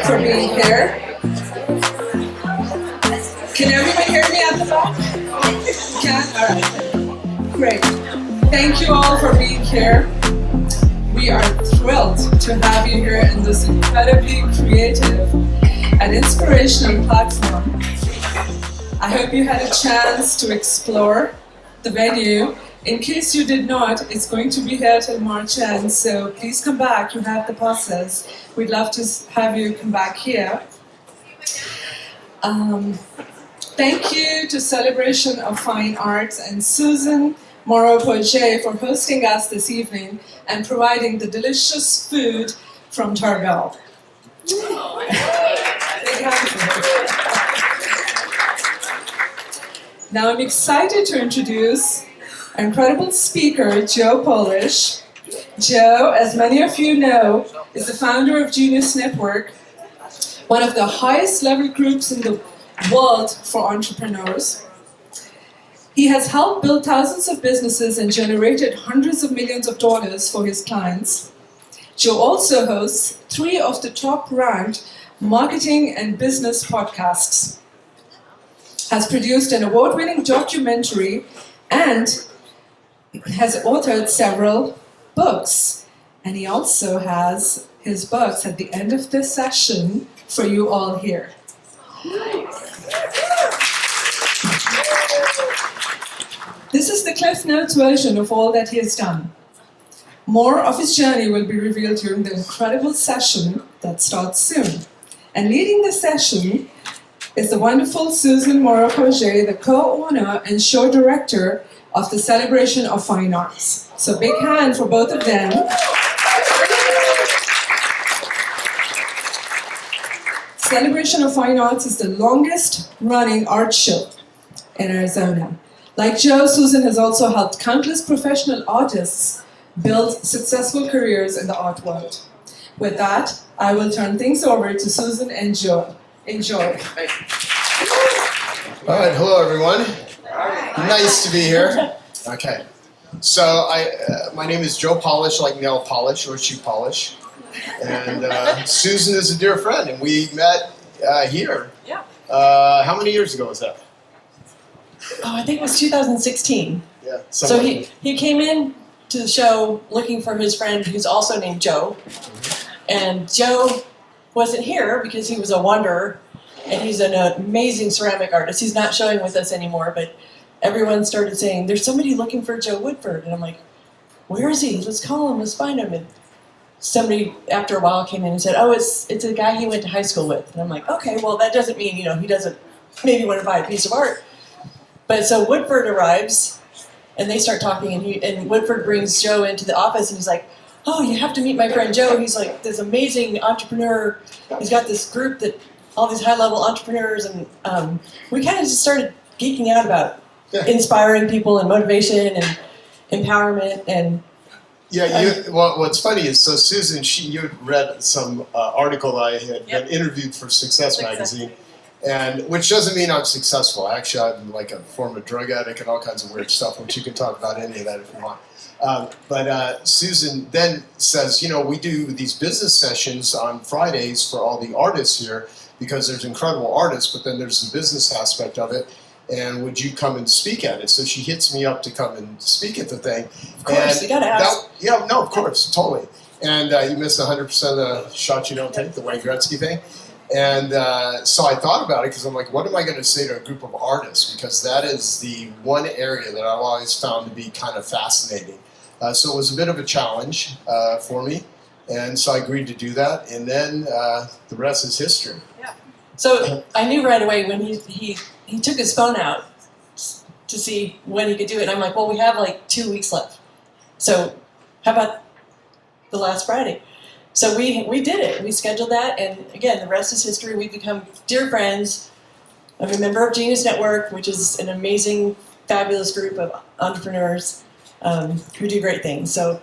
for being here. Can everyone hear me at the back? Can? All right. Great. Thank you all for being here. We are thrilled to have you here in this incredibly creative and inspirational platform. I hope you had a chance to explore the venue. In case you did not, it's going to be here till March end, so please come back. You have the passes. We'd love to have you come back here. Thank you to Celebration of Fine Arts and Susan Moreau-Poitier for hosting us this evening and providing the delicious food from Tarbell. Now I'm excited to introduce our incredible speaker, Joe Polish. Joe, as many of you know, is the founder of Genius Network, one of the highest level groups in the world for entrepreneurs. He has helped build thousands of businesses and generated hundreds of millions of dollars for his clients. Joe also hosts 3 of the top-ranked marketing and business podcasts, has produced an award-winning documentary, and has authored several books. And he also has his books at the end of this session for you all here. This is the Cliff Notes version of all that he has done. More of his journey will be revealed during the incredible session that starts soon. And leading the session is the wonderful Susan Moreau-Poitier, the co-owner and show director of the Celebration of Fine Arts. So big hand for both of them. Celebration of Fine Arts is the longest running art show in Arizona. Like Joe, Susan has also helped countless professional artists build successful careers in the art world. With that, I will turn things over to Susan and Joe. Enjoy. All right, hello everyone. Nice to be here. Okay, so my name is Joe Polish, like nail polish or shoe polish, and Susan is a dear friend, and we met here. Yeah. How many years ago was that? Oh, I think it was 2016. Yeah. So he came in to the show looking for his friend who's also named Joe, and Joe wasn't here because he was a wanderer, and he's an amazing ceramic artist. He's not showing with us anymore, but everyone started saying, there's somebody looking for Joe Woodford. And I'm like, where is he? Let's call him, let's find him. And somebody, after a while, came in and said, oh, it's a guy he went to high school with. And I'm like, okay, well, that doesn't mean, he doesn't maybe want to buy a piece of art. But so Woodford arrives, and they start talking, and Woodford brings Joe into the office, and he's like, oh, you have to meet my friend Joe. He's like this amazing entrepreneur. He's got this group that all these high-level entrepreneurs, and we kind of just started geeking out about inspiring people and motivation and empowerment. And what's funny is, so Susan, you read some article I had been interviewed for Success Magazine, and which doesn't mean I'm successful. Actually, I'm like a former drug addict and all kinds of weird stuff, which you can talk about any of that if you want. But Susan then says, we do these business sessions on Fridays for all the artists here because there's incredible artists, but then there's the business aspect of it. And would you come and speak at it? So she hits me up to come and speak at the thing. Of course, you gotta ask. Of course, totally. And you missed 100% of the shots you don't take, the Wayne Gretzky thing. And so I thought about it because I'm like, what am I going to say to a group of artists? Because that is the one area that I've always found to be kind of fascinating. So it was a bit of a challenge for me, and so I agreed to do that, and then the rest is history. Yeah. So I knew right away when he took his phone out to see when he could do it. And I'm like, well, we have like 2 weeks left. So how about the last Friday? So we did it. We scheduled that, and again, the rest is history. We've become dear friends. I'm a member of Genius Network, which is an amazing, fabulous group of entrepreneurs who do great things. So,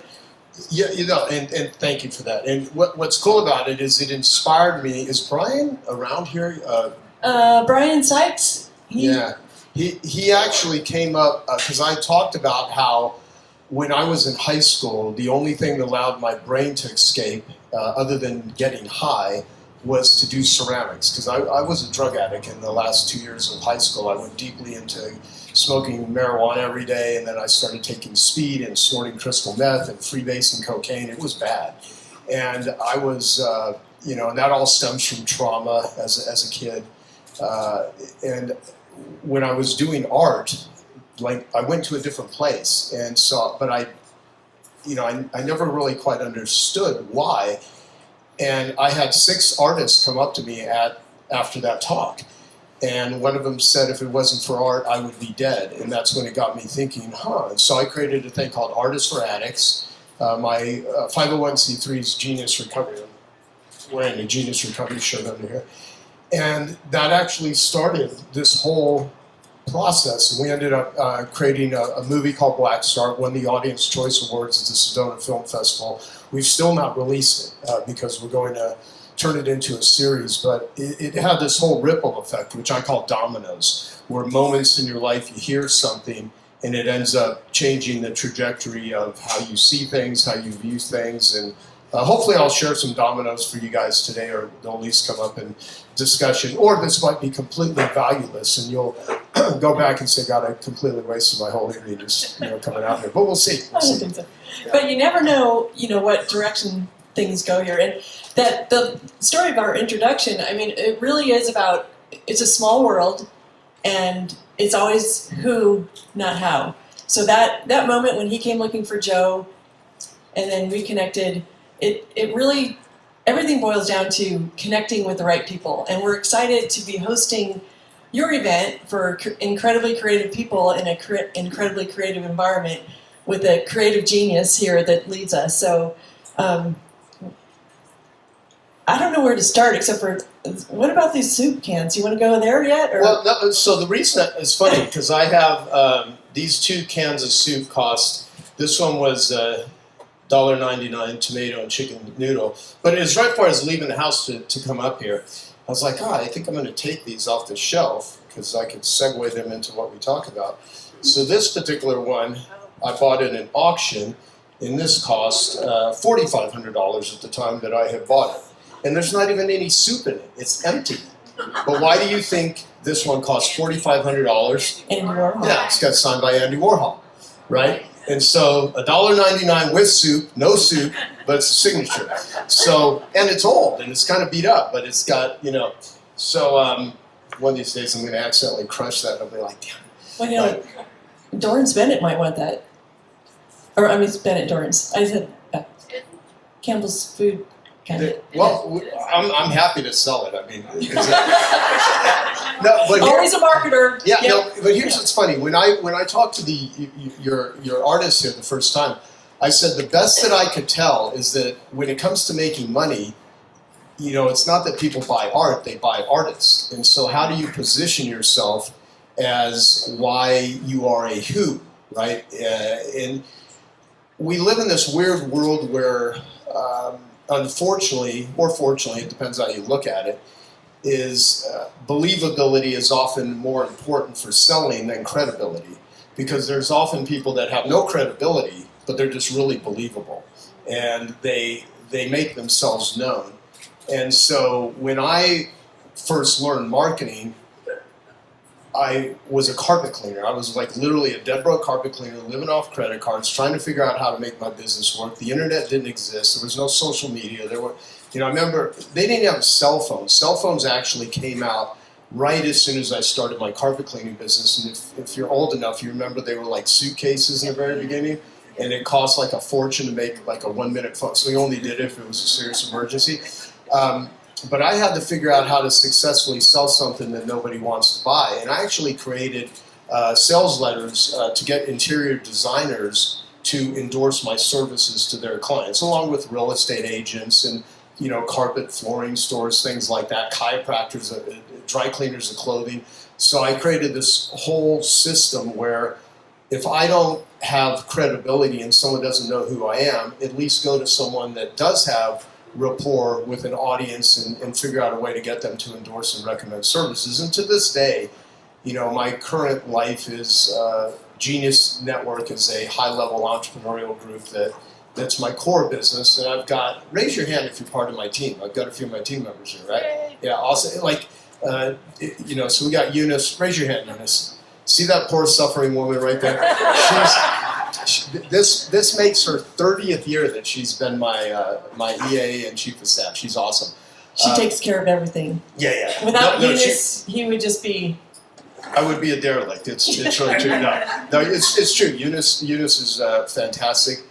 and thank you for that. And what's cool about it is it inspired me. Is Brian around here? Brian Sykes. He actually came up because I talked about how when I was in high school, the only thing that allowed my brain to escape, other than getting high, was to do ceramics, because I was a drug addict in the last 2 years of high school. I went deeply into smoking marijuana every day, and then I started taking speed and snorting crystal meth and freebasing cocaine. It was bad. And I was, and that all stems from trauma as a kid. And when I was doing art, like I went to a different place, and so, but I never really quite understood why. And I had 6 artists come up to me after that talk. And one of them said if it wasn't for art, I would be dead. And that's when it got me thinking, And so I created a thing called Artists for Addicts. My 501c3 is Genius Recovery. I'm wearing a Genius Recovery shirt under here. And that actually started this whole process. And we ended up creating a movie called Black Star, won the Audience Choice Awards at the Sedona Film Festival. We've still not released it because we're going to turn it into a series, but it had this whole ripple effect, which I call dominoes, where moments in your life you hear something and it ends up changing the trajectory of how you see things, how you view things, and hopefully I'll share some dominoes for you guys today, or they'll at least come up in discussion, or this might be completely valueless and you'll go back and say, God, I completely wasted my whole evening just coming out here, but we'll see. I don't think so. Yeah. But you never know, what direction things go here. And that the story of our introduction, I mean, it really is about, it's a small world, and it's always who, not how. So that moment when he came looking for Joe, and then we connected, it really, everything boils down to connecting with the right people. And we're excited to be hosting your event for incredibly creative people in an incredibly creative environment with a creative genius here that leads us. So I don't know where to start except for, what about these soup cans? You want to go there yet? Or? Well, no, so the reason that is funny, because I have these 2 cans of soup cost, this one was $1.99 tomato and chicken noodle, but it was right before I was leaving the house to come up here. I was like, I think I'm going to take these off the shelf because I could segue them into what we talk about. So this particular one, I bought in an auction, and this cost $4,500 at the time that I had bought it. And there's not even any soup in it. It's empty. But why do you think this one costs $4,500? Andy Warhol. Yeah, it's got signed by Andy Warhol, right? And so $1.99 with soup, no soup, but it's a signature. So, and it's old and it's kind of beat up, but it's got, So one of these days I'm going to accidentally crush that and I'll be like, damn. Well, Dorrance Bennett might want that. Or, Bennett Dorrance. I said Campbell's Food. Well, I'm happy to sell it. I mean, always a marketer. Yeah, yep. No, but here's what's funny. When I talked to your artist here the first time, I said the best that I could tell is that when it comes to making money, it's not that people buy art; they buy artists. And so, how do you position yourself as why you are a who, right? And we live in this weird world where. Unfortunately, or fortunately, it depends how you look at it, is believability is often more important for selling than credibility, because there's often people that have no credibility, but they're just really believable, and they make themselves known. And so when I first learned marketing, I was a carpet cleaner. I was like literally a dead broke carpet cleaner, living off credit cards, trying to figure out how to make my business work. The internet didn't exist. There was no social media. There were, I remember they didn't have cell phones. Cell phones actually came out right as soon as I started my carpet cleaning business. And if you're old enough, you remember they were like suitcases in the very beginning, and it cost like a fortune to make like a 1-minute phone. So we only did it if it was a serious emergency. But I had to figure out how to successfully sell something that nobody wants to buy. And I actually created sales letters to get interior designers to endorse my services to their clients, along with real estate agents and carpet flooring stores, things like that, chiropractors, dry cleaners of clothing. So I created this whole system where if I don't have credibility and someone doesn't know who I am, at least go to someone that does have rapport with an audience and figure out a way to get them to endorse and recommend services. And to this day, my current life is Genius Network is a high-level entrepreneurial group that that's my core business, and I've got, raise your hand if you're part of my team. I've got a few of my team members here, right? Yay. Yeah, also, like, you know, so we got Eunice. Raise your hand, Eunice. See that poor suffering woman right there? This makes her 30th year that she's been my EA and chief of staff. She's awesome. She takes care of everything. Yeah. Without No, Eunice, he would just be. I would be a derelict. It's really true. No, it's true. Eunice is fantastic.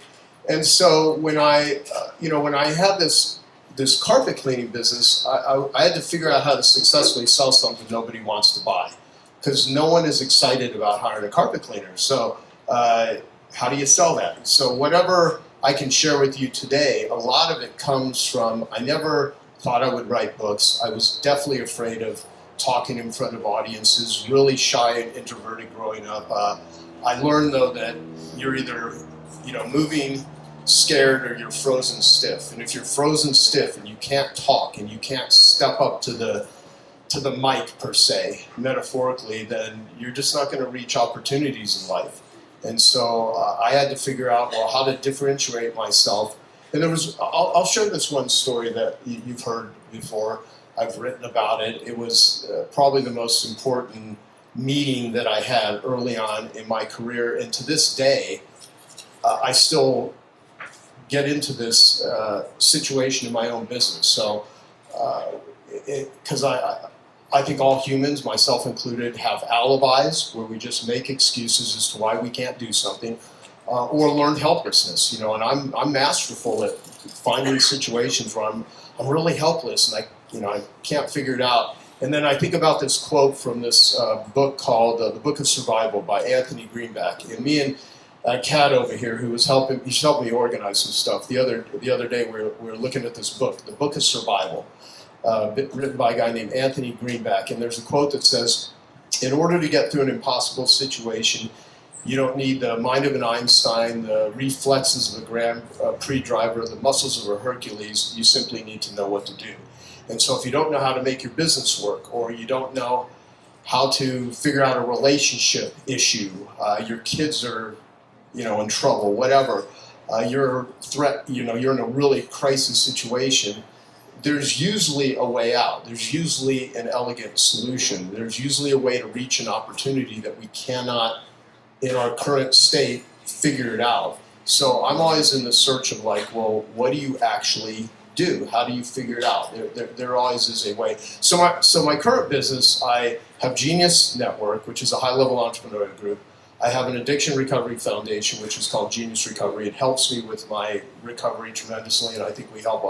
And so when I had this carpet cleaning business, I had to figure out how to successfully sell something nobody wants to buy, because no one is excited about hiring a carpet cleaner. So how do you sell that? So whatever I can share with you today, a lot of it comes from, I never thought I would write books. I was definitely afraid of talking in front of audiences, really shy and introverted growing up. I learned though that you're either, moving scared or you're frozen stiff. And if you're frozen stiff and you can't talk and you can't step up to the mic per se, metaphorically, then you're just not going to reach opportunities in life. And so I had to figure out, well, how to differentiate myself. And I'll share this one story that you've heard before. I've written about it. It was probably the most important meeting that I had early on in my career. And to this day, I still get into this situation in my own business. So, because I think all humans, myself included, have alibis where we just make excuses as to why we can't do something, or learned helplessness. And I'm masterful at finding situations where I'm really helpless and I can't figure it out. And then I think about this quote from this book called The Book of Survival by Anthony Greenback. And me and Kat over here, he's helped me organize some stuff. The other day we were looking at this book, The Book of Survival, written by a guy named Anthony Greenback. And there's a quote that says, in order to get through an impossible situation, you don't need the mind of an Einstein, the reflexes of a Grand Prix driver, the muscles of a Hercules. You simply need to know what to do. And so if you don't know how to make your business work, or you don't know how to figure out a relationship issue, your kids are, in trouble, whatever, you're in a really crisis situation, there's usually a way out. There's usually an elegant solution. There's usually a way to reach an opportunity that we cannot, in our current state, figure it out. So I'm always in the search of well, what do you actually do? How do you figure it out? There always is a way. So my current business, I have Genius Network, which is a high-level entrepreneurial group. I have an addiction recovery foundation, which is called Genius Recovery. It helps me with my recovery tremendously, and I think we help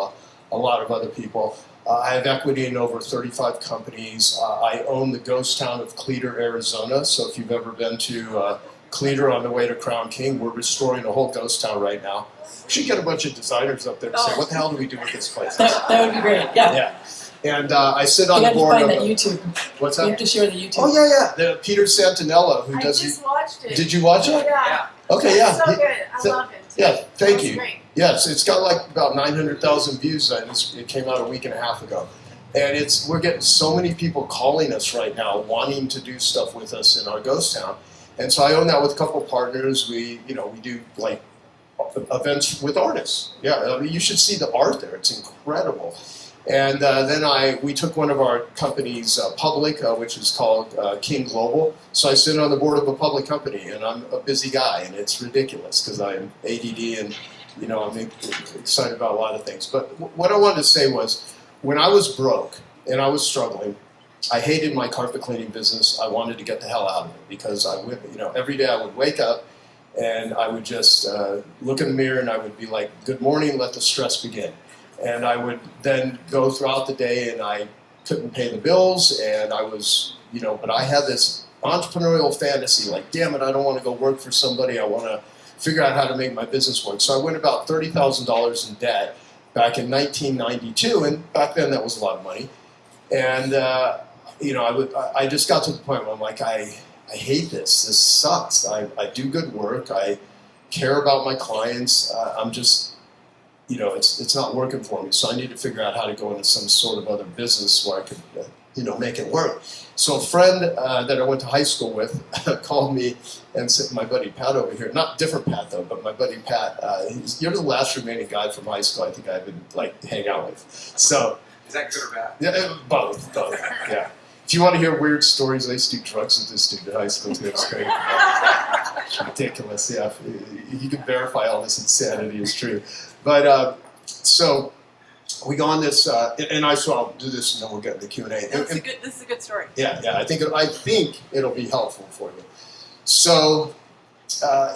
a lot of other people. I have equity in over 35 companies. I own the ghost town of Cleator, Arizona. So if you've ever been to Cleator on the way to Crown King, we're restoring a whole ghost town right now. We should get a bunch of designers up there to say, what the hell do we do with this place? That would be great. Yeah. And I sit on You the have to board find of that YouTube. What's You that? have to share the YouTube. Oh yeah. The Peter Santinella, who I does. just watched it. Did you watch it? Yeah. Okay, yeah. It's so good. I love it. Yeah, thank It's you. great. Yes, it's got about 900,000 views. It came out a week and a half ago, and we're getting so many people calling us right now, wanting to do stuff with us in our ghost town. And so I own that with a couple partners. We do events with artists. Yeah, I mean, you should see the art there. It's incredible. And then we took one of our companies public, which is called King Global. So I sit on the board of a public company, and I'm a busy guy, and it's ridiculous because I'm ADD and I'm excited about a lot of things. But what I wanted to say was, when I was broke and I was struggling, I hated my carpet cleaning business. I wanted to get the hell out of it because every day I would wake up and I would just look in the mirror and I would be like, "Good morning, let the stress begin." And I would then go throughout the day and I couldn't pay the bills and I was, but I had this entrepreneurial fantasy, like, damn it, I don't want to go work for somebody. I want to figure out how to make my business work. So I went about $30,000 in debt back in 1992, and back then that was a lot of money. And, I just got to the point where I'm like, I hate this. This sucks. I do good work. I care about my clients. I'm just... it's not working for me, so I need to figure out how to go into some sort of other business where I could make it work. So a friend that I went to high school with called me and said, my buddy Pat over here, not different Pat though, but my buddy Pat, you're the last remaining guy from high school I think I've been like hanging out with. So is that good or bad? yeah, both, yeah. If you want to hear weird stories, I used to do drugs with this dude in high school too. It's great. It's ridiculous, yeah. You can verify all this insanity is true. But so we go on this, and I'll do this, and then we'll get into the Q&A. This is a good story. Yeah, I think it'll be helpful for you. So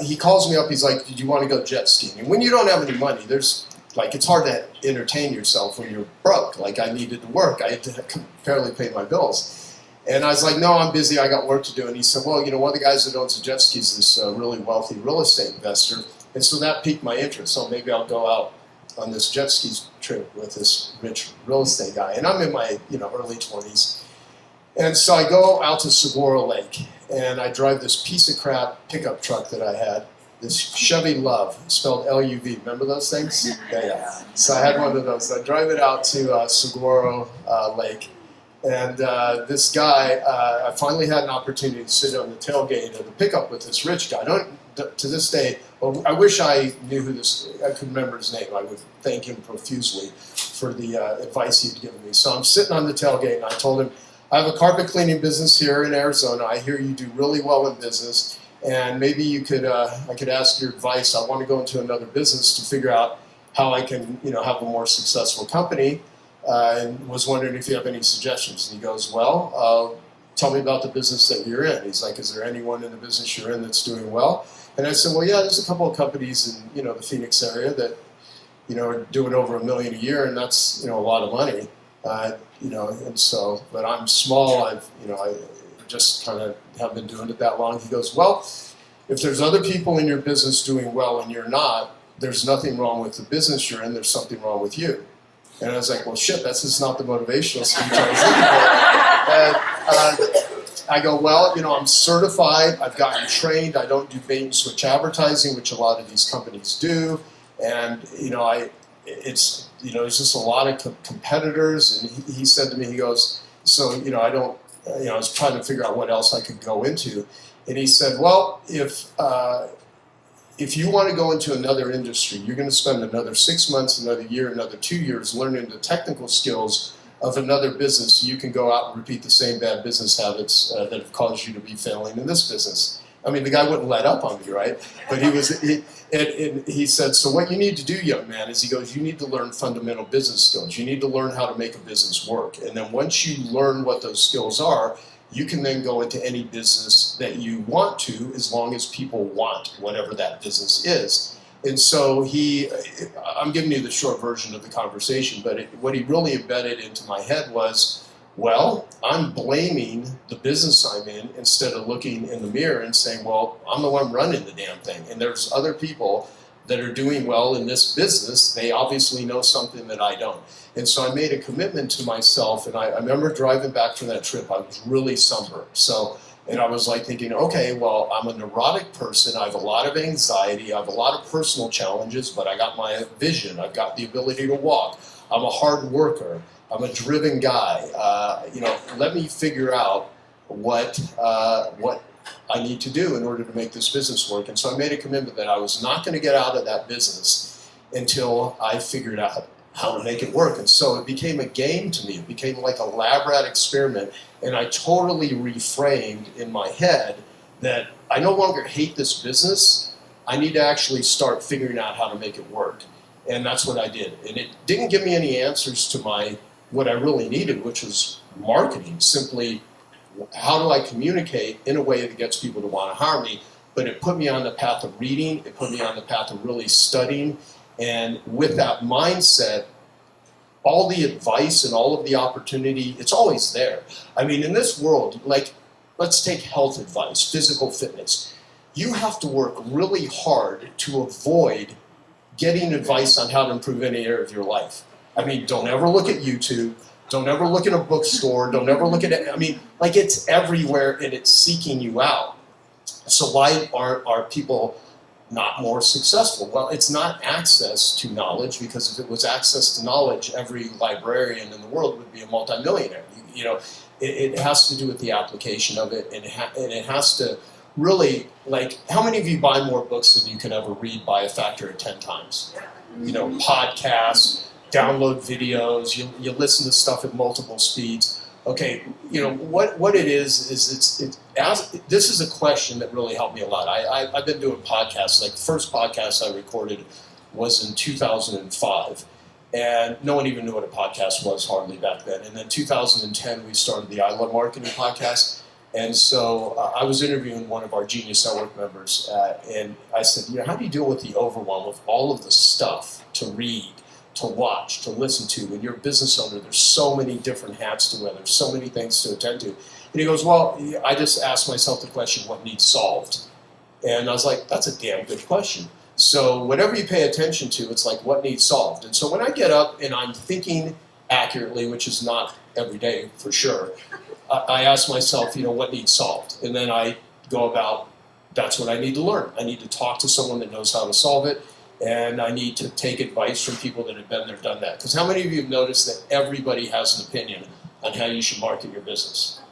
he calls me up. He's like, "Did you want to go jet skiing?" And when you don't have any money, it's hard to entertain yourself when you're broke. Like I needed to work. I had to barely pay my bills. And I was like, "No, I'm busy. I got work to do." And he said, "Well, one of the guys that owns the jet skis is this really wealthy real estate investor." And so that piqued my interest. So maybe I'll go out on this jet skis trip with this rich real estate guy. And I'm in my early 20s. And so I go out to Saguaro Lake, and I drive this piece of crap pickup truck that I had, this Chevy Love, spelled L-U-V. Remember those things? Yeah. So I had one of those. I drive it out to Saguaro Lake, and this guy, I finally had an opportunity to sit on the tailgate of the pickup with this rich guy. To this day, I wish I knew I could remember his name. I would thank him profusely for the advice he'd given me. So I'm sitting on the tailgate, and I told him, "I have a carpet cleaning business here in Arizona. I hear you do really well in business, and maybe I could ask your advice. I want to go into another business to figure out how I can, have a more successful company, and was wondering if you have any suggestions." And he goes, "Well, tell me about the business that you're in." He's like, "Is there anyone in the business you're in that's doing well?" And I said, "Well, yeah, there's a couple of companies in the Phoenix area that are doing over $1 million a year, and that's a lot of money, and so, but I'm small. I just kind of have been doing it that long." He goes, "Well, if there's other people in your business doing well and you're not, there's nothing wrong with the business you're in. There's something wrong with you." And I was like, "Well, shit, that's just not the motivational speech I was looking for." And I go, "Well, I'm certified. I've gotten trained. I don't do bait and switch advertising, which a lot of these companies do. And there's just a lot of competitors." And he said to me, he goes, "So I don't, I was trying to figure out what else I could go into." And he said, "Well, if you want to go into another industry, you're going to spend another 6 months, another year, another 2 years learning the technical skills of another business, so you can go out and repeat the same bad business habits that have caused you to be failing in this business." I mean, the guy wouldn't let up on me, right? But he said, "So what you need to do, young man," is he goes, "you need to learn fundamental business skills. You need to learn how to make a business work. And then once you learn what those skills are, you can then go into any business that you want to, as long as people want whatever that business is." And so I'm giving you the short version of the conversation, but what he really embedded into my head was, well, I'm blaming the business I'm in instead of looking in the mirror and saying, well, I'm the one running the damn thing. And there's other people that are doing well in this business. They obviously know something that I don't. And so I made a commitment to myself, and I remember driving back from that trip, I was really somber. And I was like thinking, okay, well, I'm a neurotic person. I have a lot of anxiety. I have a lot of personal challenges, but I got my vision. I've got the ability to walk. I'm a hard worker. I'm a driven guy. Let me figure out what I need to do in order to make this business work. And so I made a commitment that I was not going to get out of that business until I figured out how to make it work. And so it became a game to me. It became like a lab rat experiment. And I totally reframed in my head that I no longer hate this business. I need to actually start figuring out how to make it work. And that's what I did. And it didn't give me any answers to what I really needed, which was marketing. Simply, how do I communicate in a way that gets people to want to hire me? But it put me on the path of reading. It put me on the path of really studying. And with that mindset, all the advice and all of the opportunity, it's always there. I mean, in this world, like, let's take health advice, physical fitness. You have to work really hard to avoid getting advice on how to improve any area of your life. I mean, don't ever look at YouTube. Don't ever look at a bookstore. Don't ever look at it. I mean, like, it's everywhere and it's seeking you out. So why are people not more successful? Well, it's not access to knowledge, because if it was access to knowledge, every librarian in the world would be a multimillionaire. it has to do with the application of it, and it has to really, like, how many of you buy more books than you can ever read by a factor of 10 times? Podcasts, download videos, you listen to stuff at multiple speeds. Okay, what it is this is a question that really helped me a lot. I've been doing podcasts. Like, the first podcast I recorded was in 2005, and no one even knew what a podcast was hardly back then. And then 2010 we started the E.L.F marketing podcast, and so I was interviewing one of our Genius Network members, and I said, how do you deal with the overwhelm of all of the stuff to read, to watch, to listen to? When you're a business owner, there's so many different hats to wear, there's so many things to attend to. And he goes, well, I just asked myself the question, what needs solved? And I was like, that's a damn good question. So whatever you pay attention to, it's like, what needs solved? And so when I get up and I'm thinking accurately, which is not every day for sure, I ask myself, what needs solved? And then I go about, that's what I need to learn. I need to talk to someone that knows how to solve it. And I need to take advice from people that have been there, done that. Because how many of you have noticed that everybody has an opinion on how you should market your business?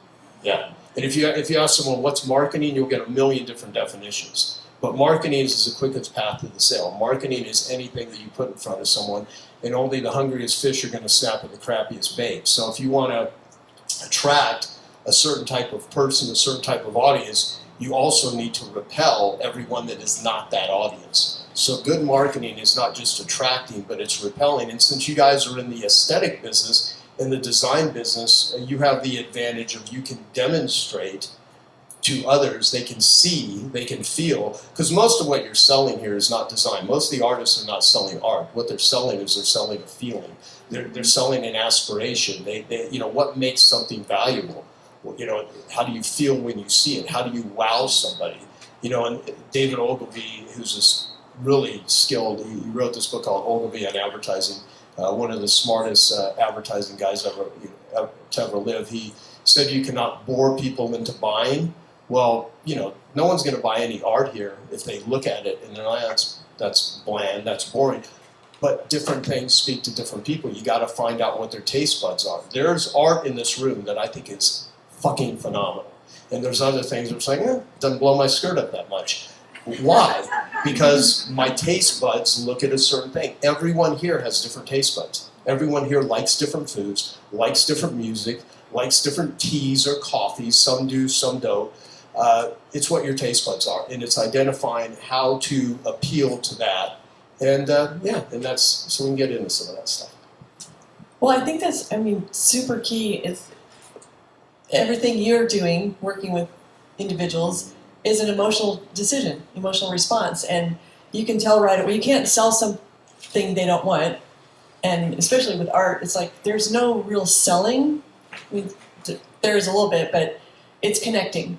Yeah. And if you ask someone what's marketing, you'll get a million different definitions. But marketing is the quickest path to the sale. Marketing is anything that you put in front of someone, and only the hungriest fish are going to snap at the crappiest bait. So if you want to attract a certain type of person, a certain type of audience, you also need to repel everyone that is not that audience. So good marketing is not just attracting, but it's repelling. And since you guys are in the aesthetic business, in the design business, you have the advantage of you can demonstrate to others, they can see, they can feel, because most of what you're selling here is not design. Most of the artists are not selling art. What they're selling is they're selling a feeling. They're selling an aspiration. What makes something valuable? How do you feel when you see it? How do you wow somebody? And David Ogilvy, who's this really skilled, he wrote this book called Ogilvy on Advertising, one of the smartest advertising guys to ever live. He said you cannot bore people into buying. Well, no one's going to buy any art here if they look at it and they're like, that's bland, that's boring. But different things speak to different people. You got to find out what their taste buds are. There's art in this room that I think is fucking phenomenal. And there's other things where it's like, doesn't blow my skirt up that much. Why? Because my taste buds look at a certain thing. Everyone here has different taste buds. Everyone here likes different foods, likes different music, likes different teas or coffees. Some do, some don't. It's what your taste buds are, and it's identifying how to appeal to that. And and that's, so we can get into some of that stuff. Well, I think that's, super key is everything you're doing, working with individuals, is an emotional decision, emotional response. And you can tell right away, you can't sell something they don't want. And especially with art, it's like there's no real selling. There is a little bit, but it's connecting.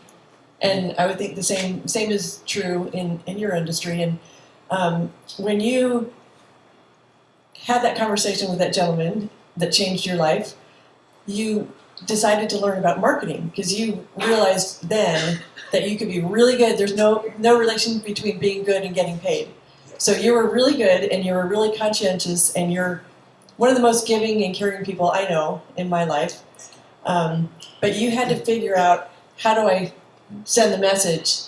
And I would think the same is true in your industry. And when you had that conversation with that gentleman that changed your life, you decided to learn about marketing because you realized then that you could be really good. There's no relation between being good and getting paid. So you were really good and you were really conscientious and you're one of the most giving and caring people I know in my life. But you had to figure out, how do I send the message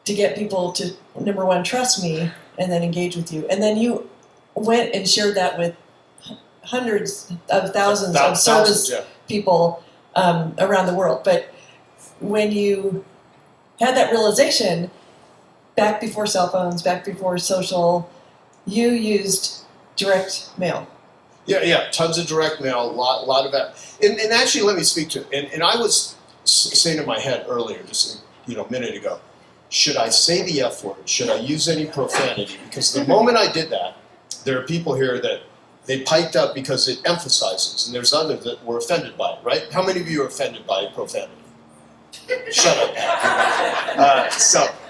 to get people to, number one, trust me and then engage with you. And then you went and shared that with hundreds of thousands of service people around the world. But when you had that realization, back before cell phones, back before social, you used direct mail. Yeah, tons of direct mail, a lot of that. And actually, let me speak to it. And I was saying in my head earlier, just a minute ago, should I say the F word? Should I use any profanity? Because the moment I did that, there are people here that they piped up because it emphasizes, and there's others that were offended by it, right? How many of you are offended by profanity? Shut up.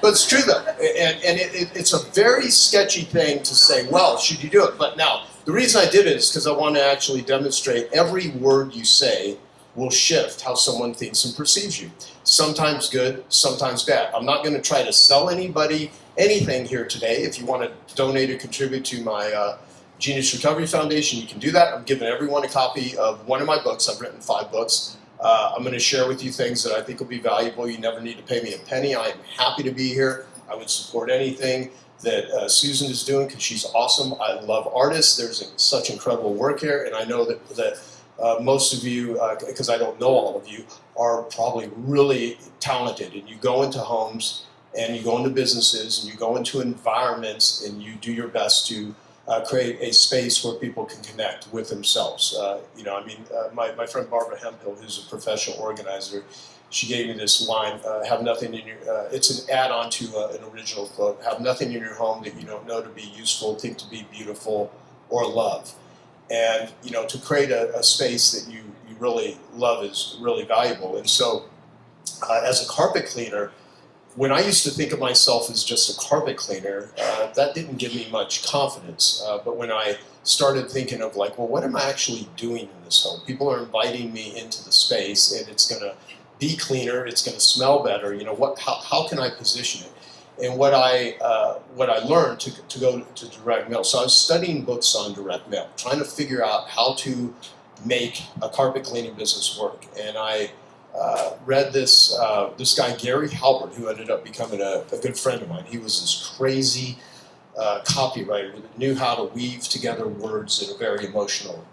But it's true though, and it's a very sketchy thing to say, well, should you do it? But now, the reason I did it is because I want to actually demonstrate every word you say will shift how someone thinks and perceives you. Sometimes good, sometimes bad. I'm not going to try to sell anybody anything here today. If you want to donate or contribute to my Genius Recovery Foundation, you can do that. I'm giving everyone a copy of one of my books. I've written 5 books. I'm going to share with you things that I think will be valuable. You never need to pay me a penny. I am happy to be here. I would support anything that Susan is doing because she's awesome. I love artists. There's such incredible work here, and I know that most of you, because I don't know all of you, are probably really talented. And you go into homes, and you go into businesses, and you go into environments, and you do your best to create a space where people can connect with themselves. My friend Barbara Hemphill, who's a professional organizer, she gave me this line, have nothing in your, it's an add-on to an original quote, have nothing in your home that you don't know to be useful, think to be beautiful, or love. And, to create a space that you really love is really valuable. And so, as a carpet cleaner, when I used to think of myself as just a carpet cleaner, that didn't give me much confidence. But when I started thinking of like, well, what am I actually doing in this home? People are inviting me into the space, and it's going to be cleaner, it's going to smell better. How can I position it? And what I learned to go to direct mail. So I was studying books on direct mail, trying to figure out how to make a carpet cleaning business work. And I read this guy Gary Halbert, who ended up becoming a good friend of mine. He was this crazy copywriter that knew how to weave together words in a very emotional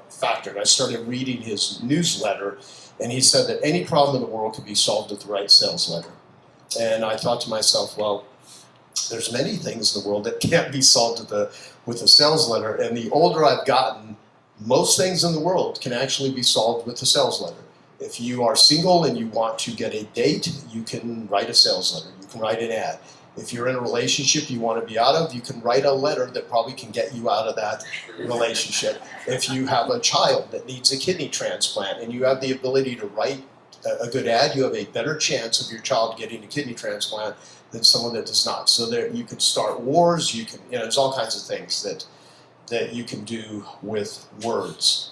factor. And I started reading his newsletter, and he said that any problem in the world could be solved with the right sales letter. And I thought to myself, well, there's many things in the world that can't be solved with a sales letter. And the older I've gotten, most things in the world can actually be solved with a sales letter. If you are single and you want to get a date, you can write a sales letter. You can write an ad. If you're in a relationship you want to be out of, you can write a letter that probably can get you out of that relationship. If you have a child that needs a kidney transplant and you have the ability to write a good ad, you have a better chance of your child getting a kidney transplant than someone that does not. So there, you can start wars. You can, there's all kinds of things that you can do with words.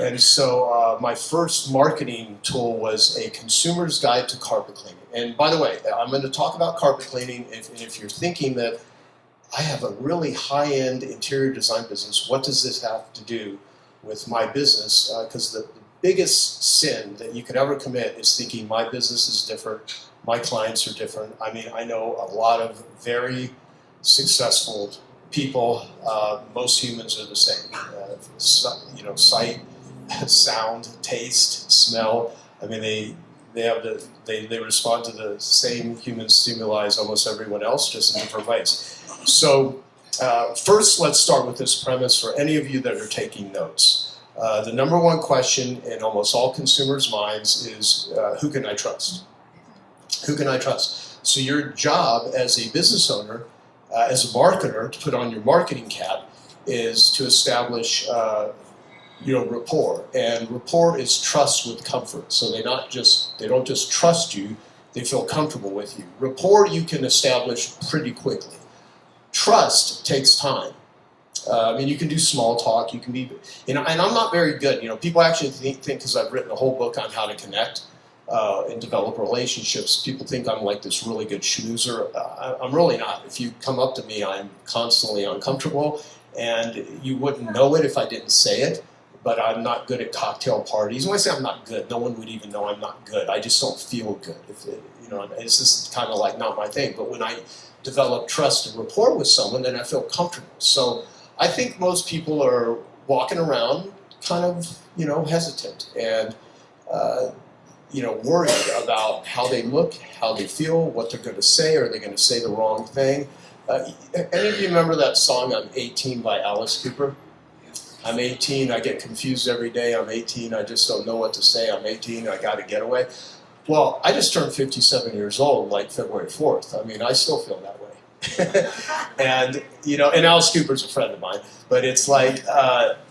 And so my first marketing tool was a consumer's guide to carpet cleaning. And by the way, I'm going to talk about carpet cleaning. And if you're thinking that I have a really high-end interior design business, what does this have to do with my business? Because the biggest sin that you could ever commit is thinking my business is different, my clients are different. I mean, I know a lot of very successful people. Most humans are the same. Sight, sound, taste, smell. I mean, they respond to the same human stimuli as almost everyone else, just in different ways. So first, let's start with this premise for any of you that are taking notes. The number one question in almost all consumers' minds is, who can I trust? Who can I trust? So your job as a business owner, as a marketer, to put on your marketing cap, is to establish rapport. And rapport is trust with comfort. So they don't just trust you, they feel comfortable with you. Rapport you can establish pretty quickly. Trust takes time. You can do small talk, you can be, and I'm not very good. People actually think because I've written a whole book on how to connect and develop relationships, people think I'm like this really good schmoozer. I'm really not. If you come up to me, I'm constantly uncomfortable, and you wouldn't know it if I didn't say it, but I'm not good at cocktail parties. When I say I'm not good, no one would even know I'm not good. I just don't feel good. It's just kind of like not my thing. But when I develop trust and rapport with someone, then I feel comfortable. So I think most people are walking around kind of, hesitant and, worried about how they look, how they feel, what they're going to say. Are they going to say the wrong thing? Any of you remember that song, I'm 18 by Alice Cooper? I'm 18, I get confused every day. I'm 18, I just don't know what to say. I'm 18, I got to get away. Well, I just turned 57 years old, like February 4th. I mean, I still feel that way. And Alice Cooper's a friend of mine, but it's like,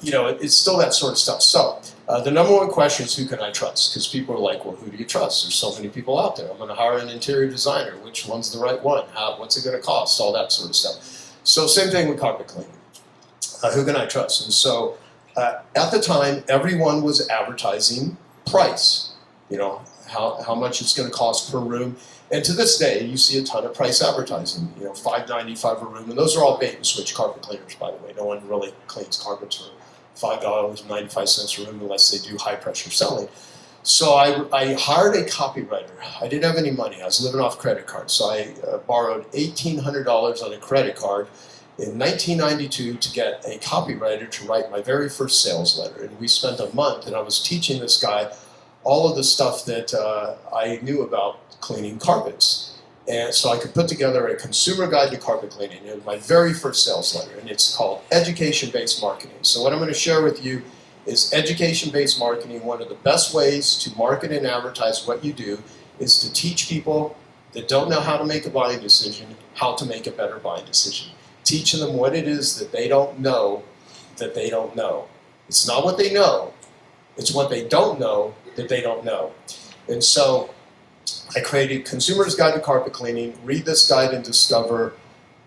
it's still that sort of stuff. So the number one question is, who can I trust? Because people are like, well, who do you trust? There's so many people out there. I'm going to hire an interior designer. Which one's the right one? What's it going to cost? All that sort of stuff. So same thing with carpet cleaning. Who can I trust? And so at the time, everyone was advertising price. How much it's going to cost per room. And to this day, you see a ton of price advertising, $5.95 a room. And those are all bait and switch carpet cleaners, by the way. No one really cleans carpets for $5.95 a room unless they do high pressure selling. So I hired a copywriter. I didn't have any money. I was living off credit cards. So I borrowed $1,800 on a credit card in 1992 to get a copywriter to write my very first sales letter. And we spent a month, and I was teaching this guy all of the stuff that I knew about cleaning carpets. And so I could put together a consumer guide to carpet cleaning. It was my very first sales letter, and it's called Education-Based Marketing. So what I'm going to share with you is education-based marketing. One of the best ways to market and advertise what you do is to teach people that don't know how to make a buying decision how to make a better buying decision. Teaching them what it is that they don't know that they don't know. It's not what they know, it's what they don't know that they don't know. And so I created Consumer's Guide to Carpet Cleaning. Read this guide and discover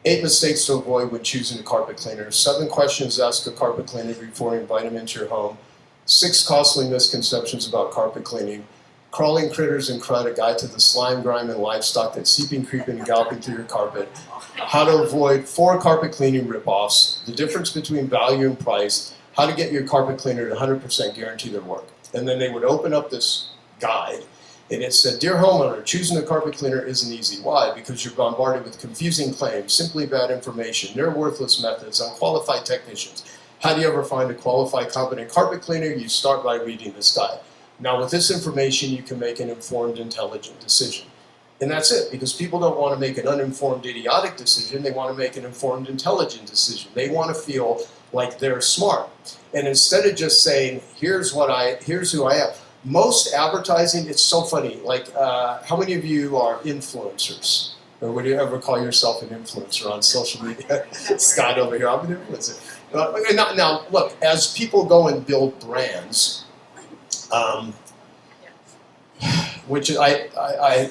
8 mistakes to avoid when choosing a carpet cleaner, 7 questions to ask a carpet cleaner before you invite them into your home, 6 costly misconceptions about carpet cleaning, crawling critters and crud, a guide to the slime, grime, and livestock that's seeping, creeping, and galloping through your carpet, how to avoid 4 carpet cleaning ripoffs, the difference between value and price, how to get your carpet cleaner to 100% guarantee their work. And then they would open up this guide, and it said, "Dear homeowner, choosing a carpet cleaner isn't easy. Why? Because you're bombarded with confusing claims, simply bad information, near worthless methods, unqualified technicians. How do you ever find a qualified, competent carpet cleaner? You start by reading this guide. Now, with this information, you can make an informed, intelligent decision." And that's it, because people don't want to make an uninformed, idiotic decision. They want to make an informed, intelligent decision. They want to feel like they're smart. And instead of just saying, here's who I am. Most advertising, it's so funny. Like, how many of you are influencers? Or would you ever call yourself an influencer on social media? Scott over here, I'm an influencer. Now, look, as people go and build brands, which I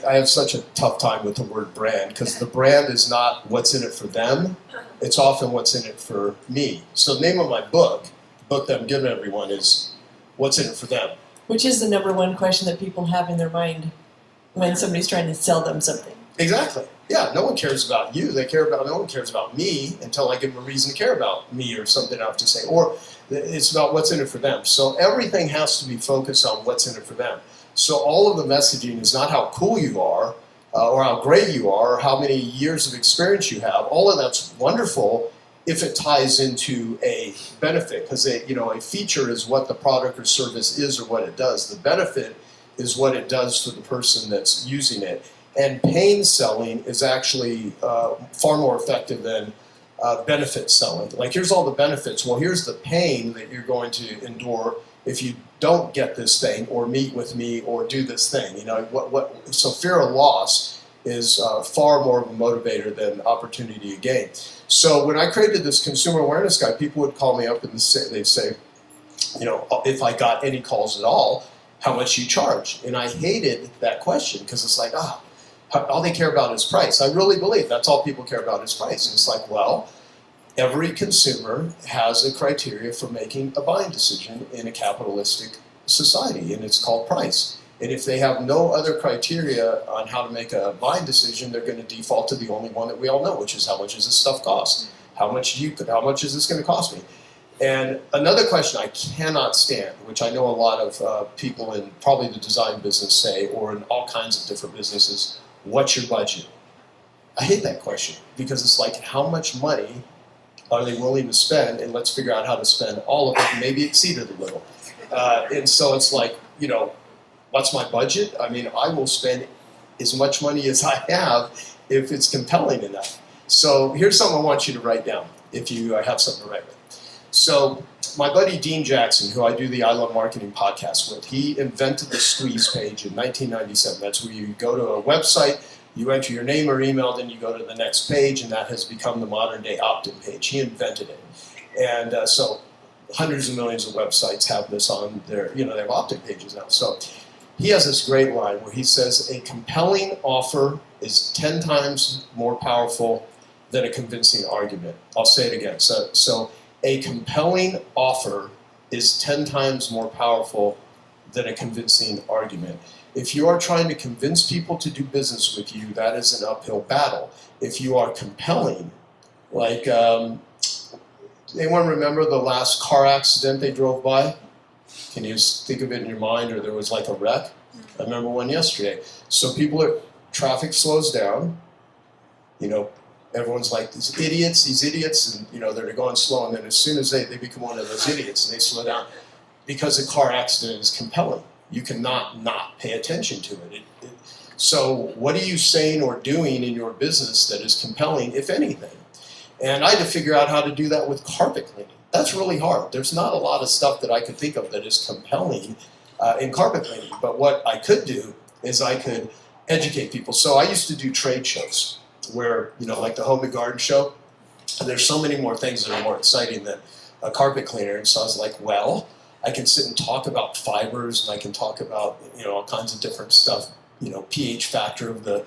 have such a tough time with the word brand, because the brand is not what's in it for them, it's often what's in it for me. So the name of my book, the book that I'm giving everyone, is What's in it for them? Which is the number one question that people have in their mind when somebody's trying to sell them something. Exactly. Yeah, no one cares about you. No one cares about me until I give them a reason to care about me or something I have to say. Or it's about what's in it for them. So everything has to be focused on what's in it for them. So all of the messaging is not how cool you are, or how great you are, or how many years of experience you have. All of that's wonderful if it ties into a benefit, because a feature is what the product or service is or what it does. The benefit is what it does for the person that's using it. And pain selling is actually far more effective than benefit selling. Like, here's all the benefits. Well, here's the pain that you're going to endure if you don't get this thing or meet with me or do this thing. So fear of loss is far more of a motivator than opportunity to gain. So when I created this consumer awareness guide, people would call me up and they'd say, if I got any calls at all, how much you charge? And I hated that question, because it's like, all they care about is price. I really believe that's all people care about is price. And it's like, well, every consumer has a criteria for making a buying decision in a capitalistic society, and it's called price. And if they have no other criteria on how to make a buying decision, they're going to default to the only one that we all know, which is, how much does this stuff cost? How much is this going to cost me? And another question I cannot stand, which I know a lot of people in probably the design business say, or in all kinds of different businesses, what's your budget? I hate that question, because it's like, how much money are they willing to spend? And let's figure out how to spend all of it, maybe exceed it a little. And so it's like, what's my budget? I mean, I will spend as much money as I have if it's compelling enough. So here's something I want you to write down if you have something to write with. So my buddy Dean Jackson, who I do the E.L.F. marketing podcast with, he invented the squeeze page in 1997. That's where you go to a website, you enter your name or email, then you go to the next page, and that has become the modern day opt-in page. He invented it. And so hundreds of millions of websites have this on their, they have opt-in pages now. So he has this great line where he says, a compelling offer is 10 times more powerful than a convincing argument. I'll say it again. So a compelling offer is 10 times more powerful than a convincing argument. If you are trying to convince people to do business with you, that is an uphill battle. If you are compelling, like, anyone remember the last car accident they drove by? Can you think of it in your mind, or there was like a wreck? I remember one yesterday. So traffic slows down, you know, everyone's like, these idiots, and you know, they're going slow, and then as soon as they become one of those idiots and they slow down, because a car accident is compelling. You cannot not pay attention to it. So what are you saying or doing in your business that is compelling, if anything? And I had to figure out how to do that with carpet cleaning. That's really hard. There's not a lot of stuff that I could think of that is compelling in carpet cleaning. But what I could do is I could educate people. So I used to do trade shows where, you know, like the Home and Garden Show, and there's so many more things that are more exciting than a carpet cleaner. And so I was like, well, I can sit and talk about fibers, and I can talk about, you know, all kinds of different stuff, you know, pH factor of the,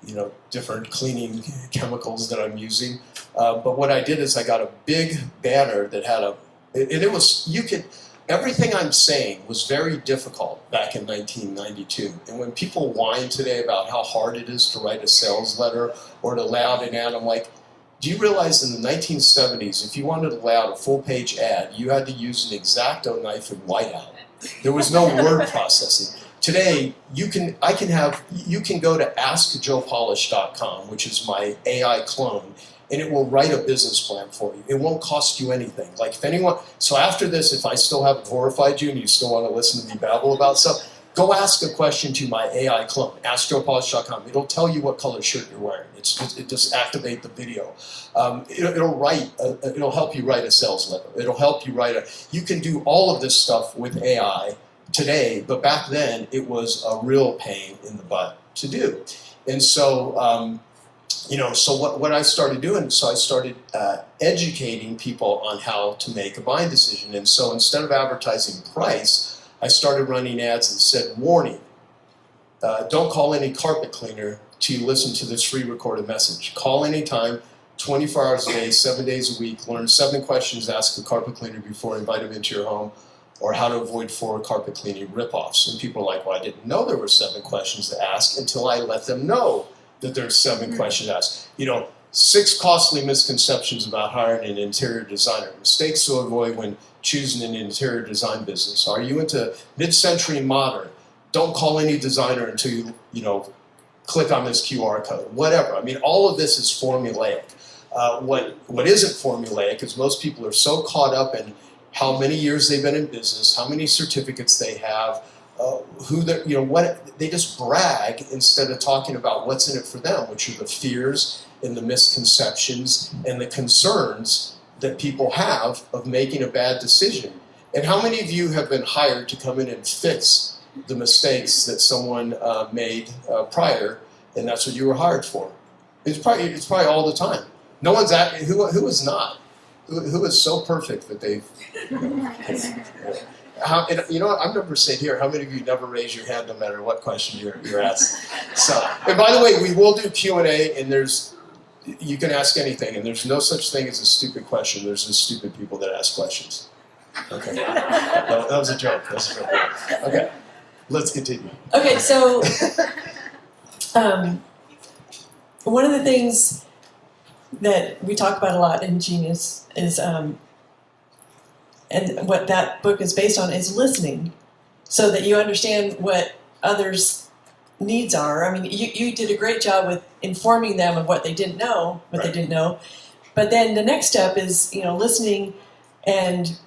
you know, different cleaning chemicals that I'm using. But what I did is I got a big banner that had everything I'm saying was very difficult back in 1992. And when people whine today about how hard it is to write a sales letter or to lay out an ad, I'm like, do you realize in the 1970s, if you wanted to lay out a full-page ad, you had to use an X-Acto knife and whiteout. There was no word processing. Today, you can go to askjoepolish.com, which is my AI clone, and it will write a business plan for you. It won't cost you anything. Like if anyone, so after this, if I still haven't horrified you and you still want to listen to me babble about stuff, go ask a question to my AI clone, askjoepolish.com. It'll tell you what color shirt you're wearing. It just activate the video. It'll help you write a sales letter. It'll help you you can do all of this stuff with AI today, but back then it was a real pain in the butt to do. And so, you know, so what I started doing, so I started educating people on how to make a buying decision. And so instead of advertising price, I started running ads that said, warning, don't call any carpet cleaner to listen to this free recorded message. Call anytime, 24 hours a day, 7 days a week, learn 7 questions to ask a carpet cleaner before you invite them into your home, or how to avoid 4 carpet cleaning ripoffs. And people are like, well, I didn't know there were 7 questions to ask until I let them know that there's 7 questions to ask. You know, 6 costly misconceptions about hiring an interior designer. Mistakes to avoid when choosing an interior design business. Are you into mid-century modern? Don't call any designer until you know, click on this QR code. Whatever. I mean, all of this is formulaic. What isn't formulaic is most people are so caught up in how many years they've been in business, how many certificates they have, who they're, you know, what they just brag instead of talking about what's in it for them, which are the fears and the misconceptions and the concerns that people have of making a bad decision. And how many of you have been hired to come in and fix the mistakes that someone made prior, and that's what you were hired for? It's probably all the time. No one's who is not. Who is so perfect that they've, you know, and you know what, I've never said here, how many of you never raise your hand no matter what question you're asked? So, and by the way, we will do Q&A, and you can ask anything, and there's no such thing as a stupid question. There's just stupid people that ask questions. Okay, that was a joke. Okay, let's continue. Okay, so one of the things that we talk about a lot in Genius is, and what that book is based on, is listening, so that you understand what others' needs are. I mean, you did a great job with informing them of what they didn't know, but then the next step is, you know, listening and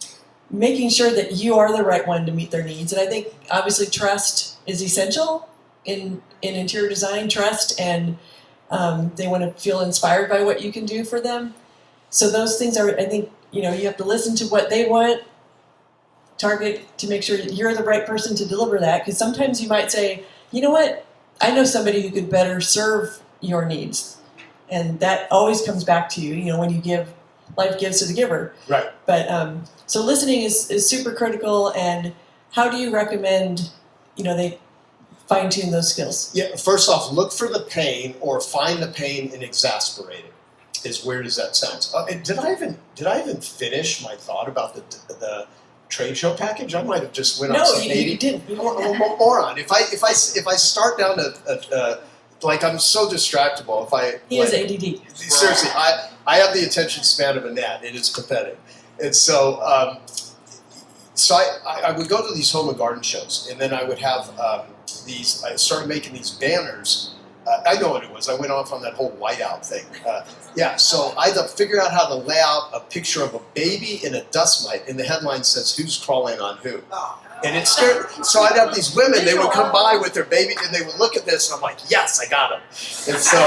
making sure that you are the right one to meet their needs. And I think obviously trust is essential in interior design, trust, and they want to feel inspired by what you can do for them. So those things are, I think, you know, you have to listen to what they want, target to make sure that you're the right person to deliver that. Because sometimes you might say, you know what, I know somebody who could better serve your needs. And that always comes back to you, you know, when you give, life gives to the giver. Right. But so listening is super critical. And how do you recommend, you know, they fine-tune those skills? Yeah, first off, look for the pain or find the pain and exasperate it. As weird as that sounds. Did I even finish my thought about the trade show package? I might have just went on some 80. You didn't. Moron. If I start down like I'm so distractible. He has ADD. Seriously, I have the attention span of a gnat. It is pathetic. And so So I would go to these home and garden shows, and then I would have I started making these banners. I know what it was. I went off on that whole whiteout thing. So I had to figure out how to lay out a picture of a baby and a dust mite, and the headline says, "Who's crawling on who?" And it scared. So I'd have these women. They would come by with their baby, and they would look at this, and I'm like, "Yes, I got them." And so,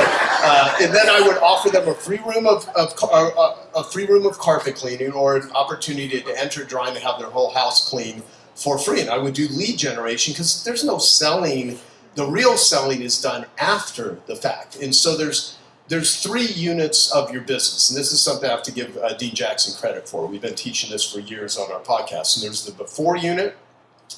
and then I would offer them a free room of carpet cleaning, or an opportunity to enter, dry, and have their whole house clean for free. And I would do lead generation because there's no selling. The real selling is done after the fact. And so there's 3 units of your business. And this is something I have to give Dean Jackson credit for. We've been teaching this for years on our podcast. And there's the before unit,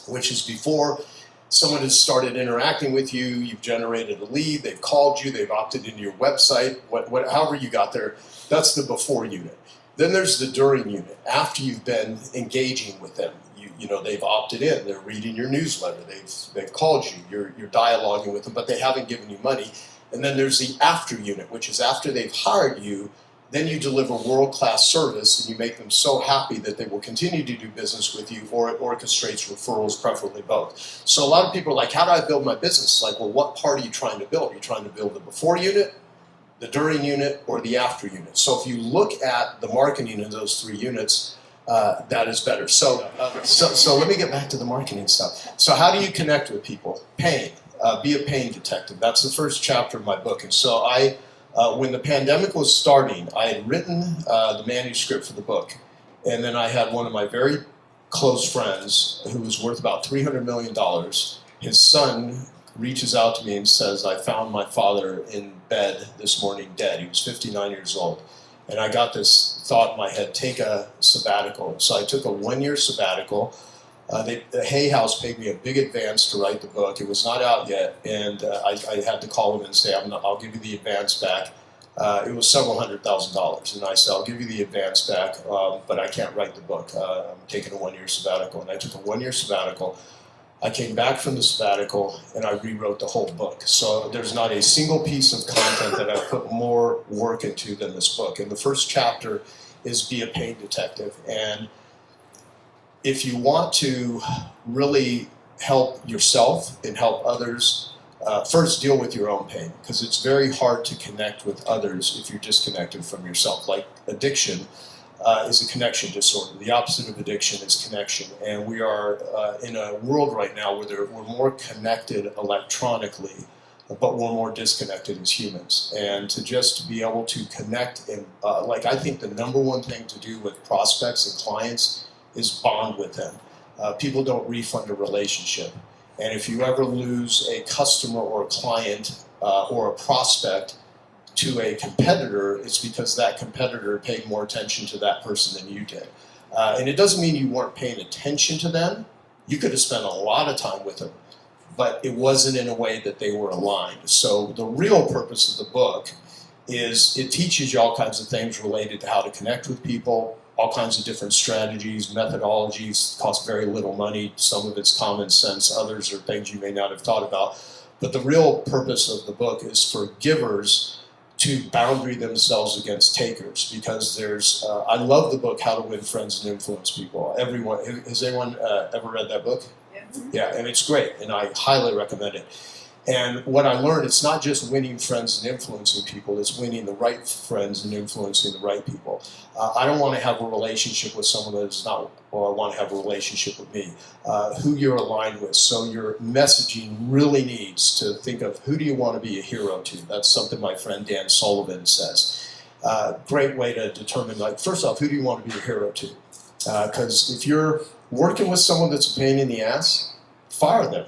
which is before someone has started interacting with you, you've generated a lead, they've called you, they've opted into your website, however you got there. That's the before unit. Then there's the during unit, after you've been engaging with them. You know, they've opted in, they're reading your newsletter, they've called you, you're dialoguing with them, but they haven't given you money. And then there's the after unit, which is after they've hired you, then you deliver world-class service and you make them so happy that they will continue to do business with you, or it orchestrates referrals, preferably both. So a lot of people are like, how do I build my business? Like, well, what part are you trying to build? Are you trying to build the before unit, the during unit, or the after unit? So if you look at the marketing in those 3 units, that is better. So let me get back to the marketing stuff. So how do you connect with people? Pain. Be a pain detective. That's the first chapter of my book. And so when the pandemic was starting, I had written the manuscript for the book. And then I had one of my very close friends who was worth about $300 million. His son reaches out to me and says, I found my father in bed this morning dead. He was 59 years old. And I got this thought in my head, take a sabbatical. So I took a 1-year sabbatical. The Hay House paid me a big advance to write the book. It was not out yet, and I had to call them and say, I'll give you the advance back. It was several $100,000, and I said, I'll give you the advance back, but I can't write the book. I'm taking a 1-year sabbatical, and I took a 1-year sabbatical. I came back from the sabbatical, and I rewrote the whole book. So there's not a single piece of content that I've put more work into than this book. And the first chapter is Be a Pain Detective. And if you want to really help yourself and help others, first deal with your own pain, because it's very hard to connect with others if you're disconnected from yourself. Like addiction is a connection disorder. The opposite of addiction is connection. And we are in a world right now where we're more connected electronically, but we're more disconnected as humans. And to just be able to connect, and I think the number one thing to do with prospects and clients is bond with them. People don't refund a relationship. And if you ever lose a customer or a client or a prospect to a competitor, it's because that competitor paid more attention to that person than you did. And it doesn't mean you weren't paying attention to them. You could have spent a lot of time with them, but it wasn't in a way that they were aligned. So the real purpose of the book is it teaches you all kinds of things related to how to connect with people, all kinds of different strategies, methodologies, cost very little money. Some of it's common sense, others are things you may not have thought about. But the real purpose of the book is for givers to boundary themselves against takers, because there's, I love the book, How to Win Friends and Influence People. Has anyone ever read that book? Yeah, and it's great, and I highly recommend it. And what I learned, it's not just winning friends and influencing people, it's winning the right friends and influencing the right people. I don't want to have a relationship with someone that is not, or I want to have a relationship with me. Who you're aligned with. So your messaging really needs to think of who do you want to be a hero to. That's something my friend Dan Sullivan says. Great way to determine, first off, who do you want to be a hero to? Because if you're working with someone that's a pain in the ass, fire them.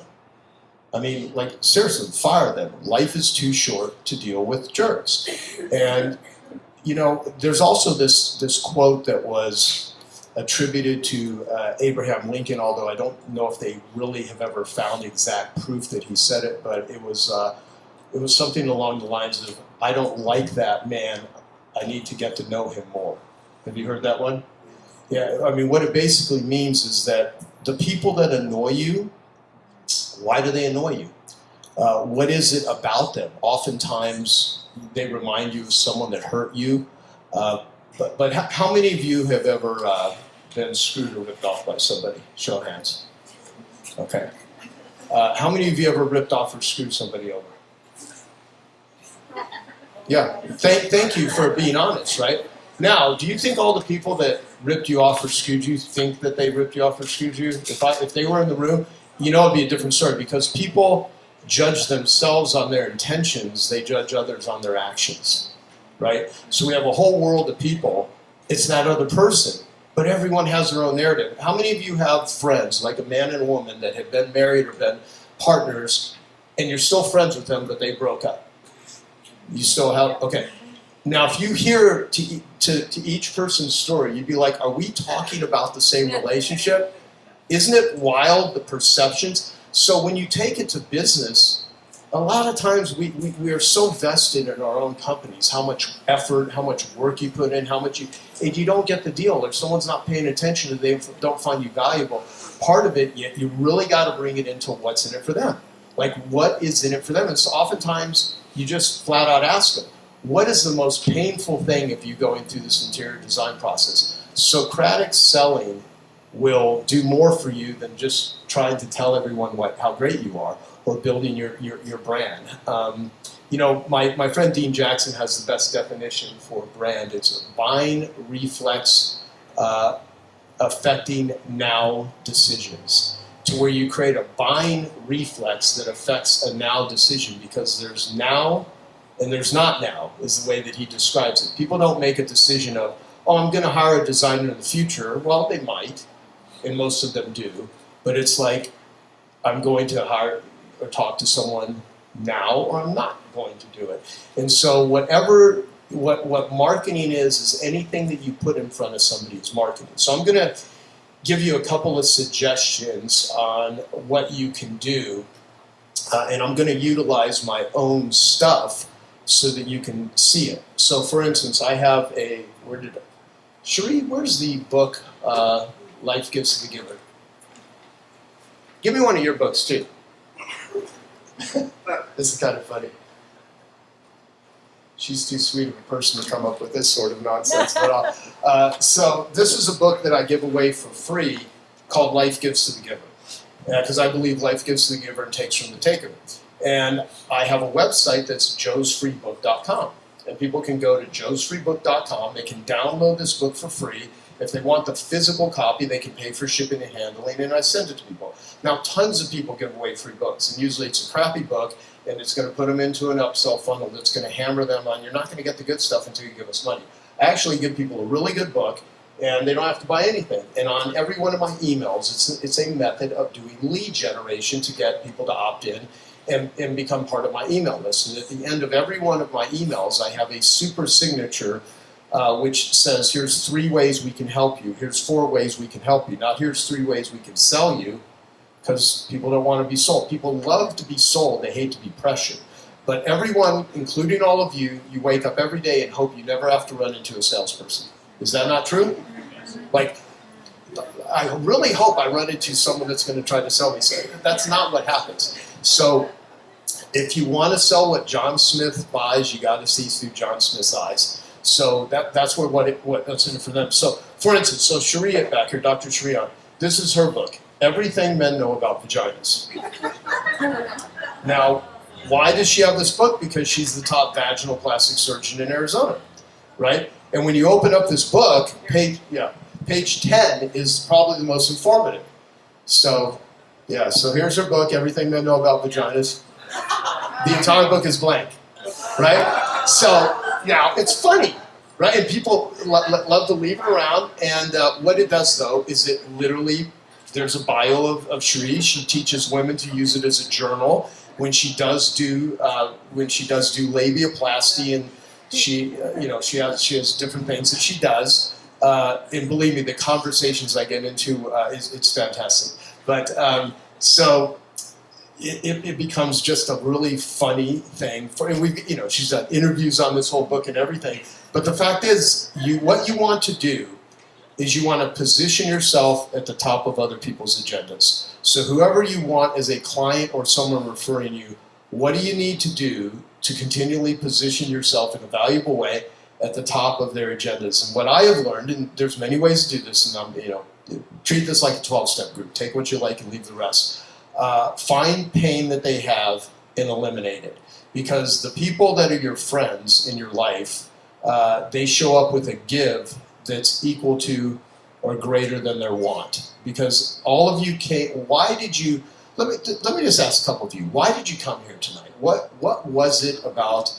I mean, seriously, fire them. Life is too short to deal with jerks. And, there's also this quote that was attributed to Abraham Lincoln, although I don't know if they really have ever found exact proof that he said it, but it was something along the lines of, I don't like that man, I need to get to know him more. Have you heard that one? Yeah, I mean, what it basically means is that the people that annoy you, why do they annoy you? What is it about them? Oftentimes, they remind you of someone that hurt you. But how many of you have ever been screwed or ripped off by somebody? Show of hands. Okay. How many of you ever ripped off or screwed somebody over? Yeah. Thank you for being honest, right? Now, do you think all the people that ripped you off or screwed you think that they ripped you off or screwed you? If they were in the room, you know it'd be a different story, because people judge themselves on their intentions, they judge others on their actions, right? So we have a whole world of people, it's that other person, but everyone has their own narrative. How many of you have friends, like a man and a woman, that have been married or been partners, and you're still friends with them, but they broke up? You still have, okay. Now, if you hear to each person's story, you'd be like, are we talking about the same relationship? Isn't it wild, the perceptions? So when you take it to business, a lot of times we are so vested in our own companies, how much effort, how much work you put in, and you don't get the deal, or someone's not paying attention, or they don't find you valuable. Part of it, you really got to bring it into what's in it for them. Like, what is in it for them? And so oftentimes, you just flat out ask them, what is the most painful thing of you going through this interior design process? Socratic selling will do more for you than just trying to tell everyone how great you are or building your brand. You know, my friend Dean Jackson has the best definition for brand. It's a buying reflex affecting now decisions, to where you create a buying reflex that affects a now decision, because there's now and there's not now, is the way that he describes it. People don't make a decision of, oh, I'm going to hire a designer in the future. Well, they might, and most of them do, but it's like, I'm going to hire or talk to someone now, or I'm not going to do it. And so what marketing is anything that you put in front of somebody is marketing. So I'm going to give you a couple of suggestions on what you can do, and I'm going to utilize my own stuff so that you can see it. So for instance, I have Cherie, where's the book, Life Gives to the Giver? Give me one of your books too. This is kind of funny. She's too sweet of a person to come up with this sort of nonsense. But so this is a book that I give away for free called Life Gives to the Giver. Because I believe life gives to the giver and takes from the taker. And I have a website that's joesfreebook.com. And people can go to joesfreebook.com. They can download this book for free. If they want the physical copy, they can pay for shipping and handling, and I send it to people. Now, tons of people give away free books, and usually it's a crappy book, and it's going to put them into an upsell funnel that's going to hammer them on, you're not going to get the good stuff until you give us money. I actually give people a really good book, and they don't have to buy anything. And on every one of my emails, it's a method of doing lead generation to get people to opt in and become part of my email list. And at the end of every one of my emails, I have a super signature which says, here's 3 ways we can help you. Here's 4 ways we can help you. Not here's 3 ways we can sell you, because people don't want to be sold. People love to be sold. They hate to be pressured. But everyone, including all of you, you wake up every day and hope you never have to run into a salesperson. Is that not true? Like, I really hope I run into someone that's going to try to sell me something. That's not what happens. So if you want to sell what John Smith buys, you got to see through John Smith's eyes. So that's what's in it for them. So, for instance, so Cherie back here, Dr. Cherie, this is her book, Everything Men Know About Vaginas. Now, why does she have this book? Because she's the top vaginal plastic surgeon in Arizona, right? And when you open up this book, page 10 is probably the most informative. So, yeah, so here's her book, Everything Men Know About Vaginas. The entire book is blank, right? So, now, it's funny, right? And people love to leave it around. And what it does, though, is it literally, there's a bio of Cherie. She teaches women to use it as a journal when she does do labiaplasty, and she has different things that she does. And believe me, the conversations I get into, it's fantastic. But so it becomes just a really funny thing. And she's done interviews on this whole book and everything. But the fact is, what you want to do is you want to position yourself at the top of other people's agendas. So whoever you want as a client or someone referring you, what do you need to do to continually position yourself in a valuable way at the top of their agendas. And what I have learned, and there's many ways to do this, and treat this like a 12-step group. Take what you like and leave the rest. Find pain that they have and eliminate it. Because the people that are your friends in your life, they show up with a give that's equal to or greater than their want. Because all of you came, why did you, let me just ask a couple of you, why did you come here tonight? What was it about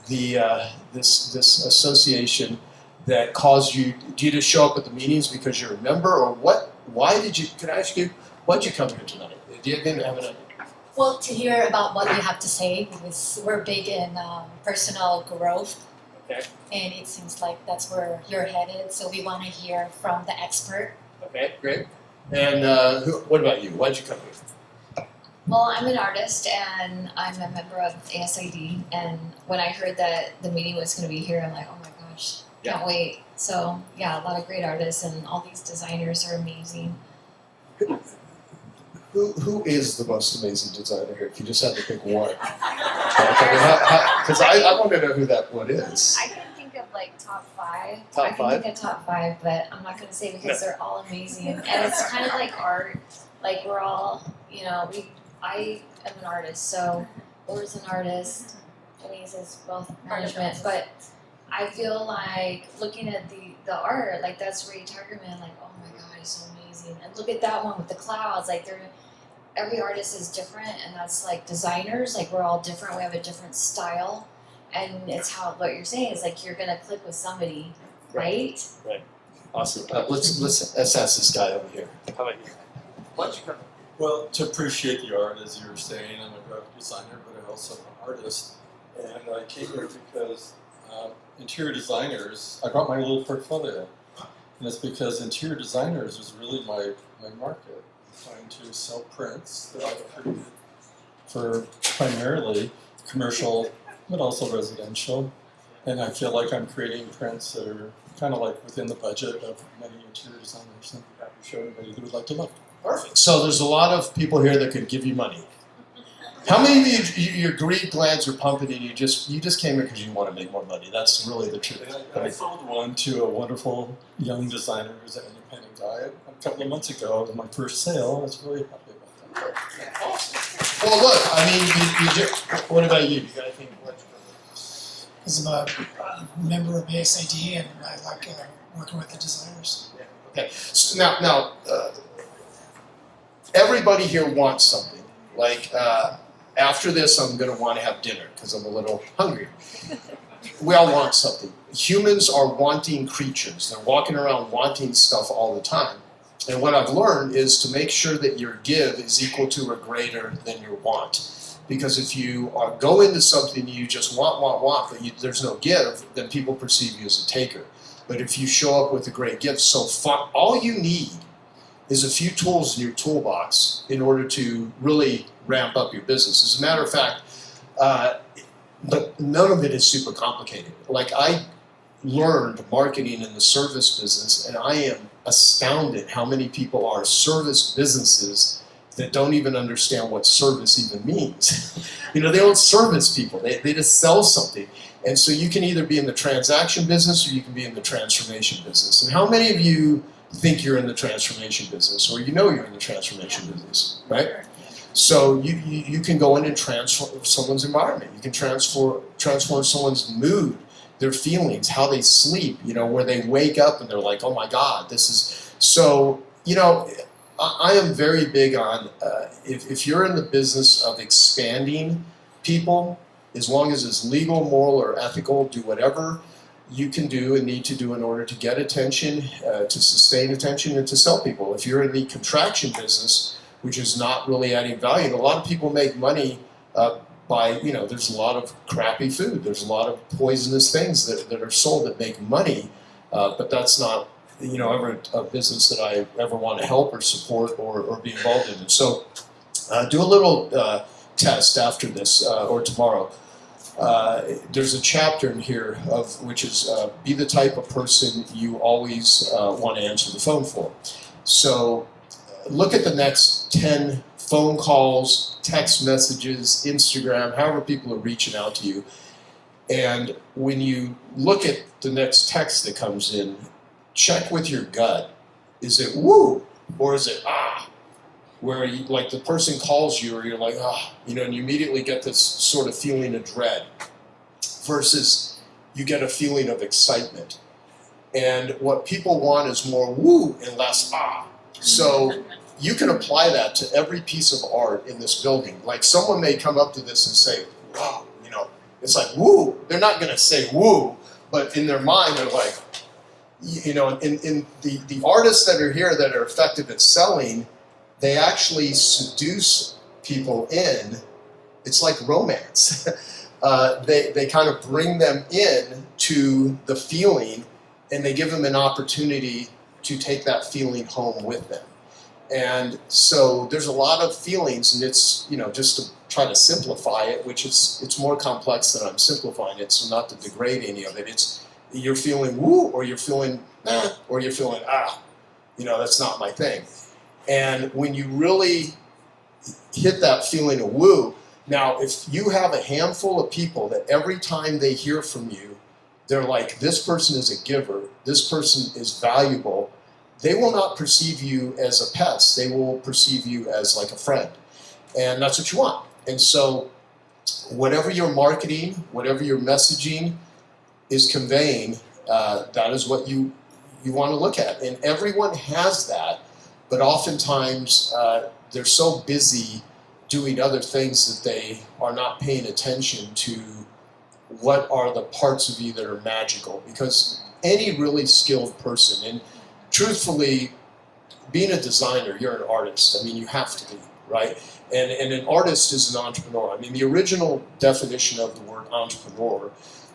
the this association that caused you, do you just show up at the meetings because you're a member, or why did you, can I ask you, why did you come here tonight? Do you have an idea? Well, to hear about what you have to say, because we're big in personal growth, Okay. and it seems like that's where you're headed. So we want to hear from the expert. Okay, great. And what about you? Why'd you come here? Well, I'm an artist and I'm a member of ASID. And when I heard that the meeting was going to be here, I'm like, oh my gosh, can't wait. So yeah, a lot of great artists and all these designers are amazing. Who is the most amazing designer here? If you just had to pick one. Because I want to know who that one is. I can think of like top 5. Top I can 5? think of top 5, but I'm not going to say because they're all amazing. And it's kind of like art. Like we're all, I am an artist, so Laura's an artist. Denise is both management, but I feel like looking at the art, like that's Ray Tigerman, like oh my god, it's so amazing. And look at that one with the clouds, like every artist is different, and that's like designers, like we're all different, we have a different style, and it's how what you're saying is like you're gonna click with somebody, right? Right. Awesome. Let's ask this guy over here. How about you? Why'd you come? Well, to appreciate the art, as you were saying, I'm a graphic designer, but I'm also an artist. And I came here because interior designers, I brought my little portfolio. And it's because interior designers is really my market. I'm trying to sell prints that I've created for primarily commercial, but also residential. And I feel like I'm creating prints that are kind of like within the budget of many interior designers. And I'm happy to show anybody who would like to look. Perfect. So there's a lot of people here that could give you money. How many of you, your greed glands are pumping and you just came here because you want to make more money? That's really the truth. And I sold one to a wonderful young designer who's an independent guy a couple of months ago. It was my first sale. I was really happy about that. Awesome. Well, look, I mean, you just, what about you? You got anything? Because I'm a member of ASID and I like working with the designers. Okay. So now, everybody here wants something. Like, after this, I'm going to want to have dinner because I'm a little hungry. We all want something. Humans are wanting creatures. They're walking around wanting stuff all the time. And what I've learned is to make sure that your give is equal to or greater than your want. Because if you go into something you just want, but there's no give, then people perceive you as a taker. But if you show up with a great gift, all you need is a few tools in your toolbox in order to really ramp up your business. As a matter of fact, but none of it is super complicated. Like I learned marketing in the service business, and I am astounded how many people are service businesses that don't even understand what service even means. They don't service people, they just sell something. And so you can either be in the transaction business or you can be in the transformation business. And how many of you think you're in the transformation business, or you're in the transformation business, right? So you can go in and transform someone's environment. You can transform someone's mood, their feelings, how they sleep, where they wake up and they're like, oh my God, this is... So, I am very big on, if you're in the business of expanding people, as long as it's legal, moral, or ethical, do whatever you can do and need to do in order to get attention, to sustain attention, and to sell people. If you're in the contraction business, which is not really adding value, and a lot of people make money by, there's a lot of crappy food, there's a lot of poisonous things that are sold that make money, but that's not, ever a business that I ever want to help or support or be involved in. And so do a little test after this or tomorrow. There's a chapter in here which is be the type of person you always want to answer the phone for. So look at the next 10 phone calls, text messages, Instagram, however people are reaching out to you, And when you look at the next text that comes in, check with your gut. Is it woo or is it ah? Where you, like the person calls you or you're like, ah, you know, and you immediately get this sort of feeling of dread versus you get a feeling of excitement. And what people want is more woo and less ah. So you can apply that to every piece of art in this building. Like someone may come up to this and say, wow, you know, it's like woo. They're not going to say woo, but in their mind they're like, you know, in the artists that are here that are effective at selling, they actually seduce people in. It's like romance. They kind of bring them in to the feeling, and they give them an opportunity to take that feeling home with them. And so there's a lot of feelings, and it's, you know, just to try to simplify it, which is, it's more complex than I'm simplifying it, so not to degrade any of it. It's, you're feeling woo, or you're feeling nah, or you're feeling ah. You know, that's not my thing. And when you really hit that feeling of woo, now if you have a handful of people that every time they hear from you, they're like, this person is a giver, this person is valuable, they will not perceive you as a pest, they will perceive you as like a friend. And that's what you want. And so whatever you're marketing, whatever your messaging is conveying, that is what you want to look at. And everyone has that, but oftentimes they're so busy doing other things that they are not paying attention to what are the parts of you that are magical. Because any really skilled person, and truthfully, being a designer, you're an artist. I mean, you have to be, right? And an artist is an entrepreneur. I mean, the original definition of the word entrepreneur,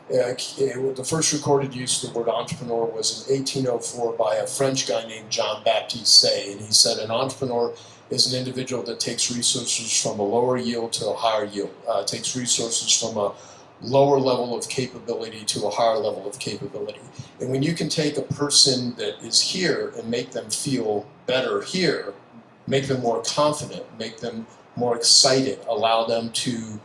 the first recorded use of the word entrepreneur was in 1804 by a French guy named Jean-Baptiste Say, and he said an entrepreneur is an individual that takes resources from a lower yield to a higher yield, takes resources from a lower level of capability to a higher level of capability. And when you can take a person that is here and make them feel better here, make them more confident, make them more excited, allow them to,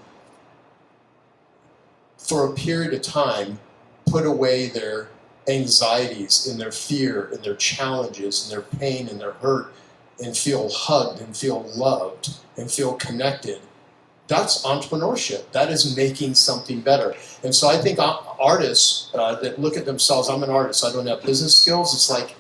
for a period of time, put away their anxieties and their fear and their challenges and their pain and their hurt and feel hugged and feel loved and feel connected. That's entrepreneurship. That is making something better. And so I think artists that look at themselves, I'm an artist, I don't have business skills, it's like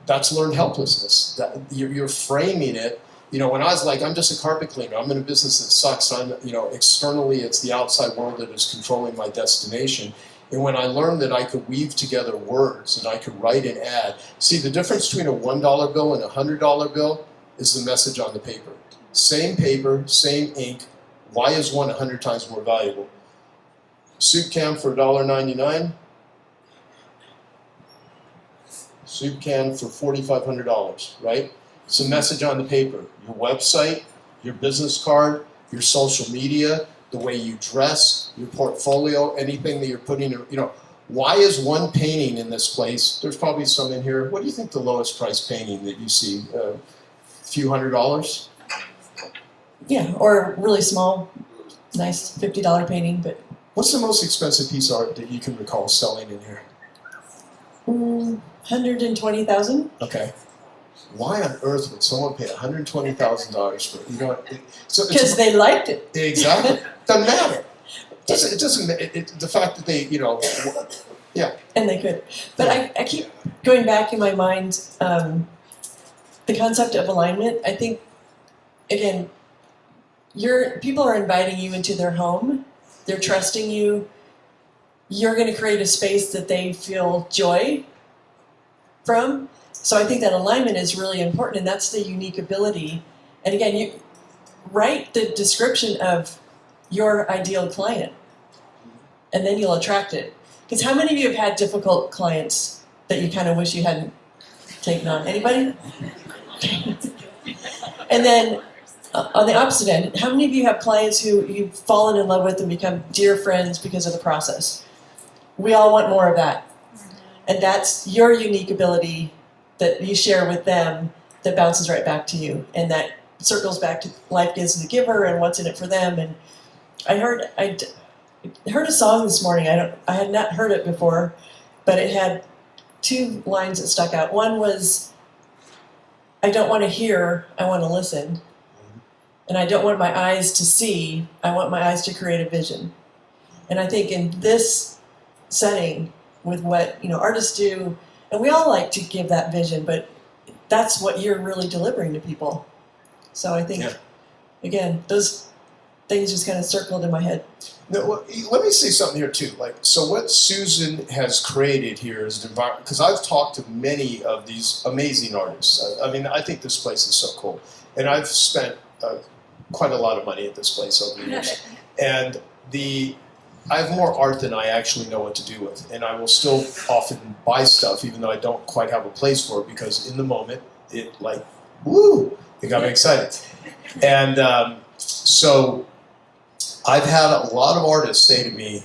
that's learned helplessness. That you're framing it. You know, when I was like, I'm just a carpet cleaner, I'm in a business that sucks, I'm, you know, externally it's the outside world that is controlling my destination. And when I learned that I could weave together words and I could write and add, see the difference between a $1 bill and a $100 bill is the message on the paper. Same paper, same ink, why is one 100 times more valuable? Soup can for $1.99, soup can for $4,500, right? It's a message on the paper. Your website, your business card, your social media, the way you dress, your portfolio, anything that you're putting, you know, why is one painting in this place? There's probably some in here. What do you think the lowest price painting that you see? A few $100s? Yeah, or really small, nice $50 painting, but What's the most expensive piece of art that you can recall selling in here? 120,000. Okay. Why on earth would someone pay $120,000 for, you know? Because they liked it. Exactly. Doesn't matter. It doesn't. The fact that they, you know, yeah. And they could. But I keep going back in my mind, the concept of alignment. I think, again, people are inviting you into their home. They're trusting you. You're going to create a space that they feel joy from. So I think that alignment is really important, and that's the unique ability. And again, you write the description of your ideal client, and then you'll attract it. Because how many of you have had difficult clients that you kind of wish you hadn't taken on? Anybody? And then on the opposite end, how many of you have clients who you've fallen in love with and become dear friends because of the process? We all want more of that. And that's your unique ability that you share with them that bounces right back to you. And that circles back to life gives the giver and what's in it for them. And I heard a song this morning. I had not heard it before, but it had two lines that stuck out. One was, I don't want to hear, I want to listen. And I don't want my eyes to see, I want my eyes to create a vision. And I think in this setting, with what artists do, and we all like to give that vision, but that's what you're really delivering to people. So I think, again, those things just kind of circled in my head. No, well, let me say something here too. So what Susan has created here is an environment, because I've talked to many of these amazing artists. I mean, I think this place is so cool. And I've spent quite a lot of money at this place over the years. And I have more art than I actually know what to do with. And I will still often buy stuff, even though I don't quite have a place for it, because in the moment, it got me excited. And so I've had a lot of artists say to me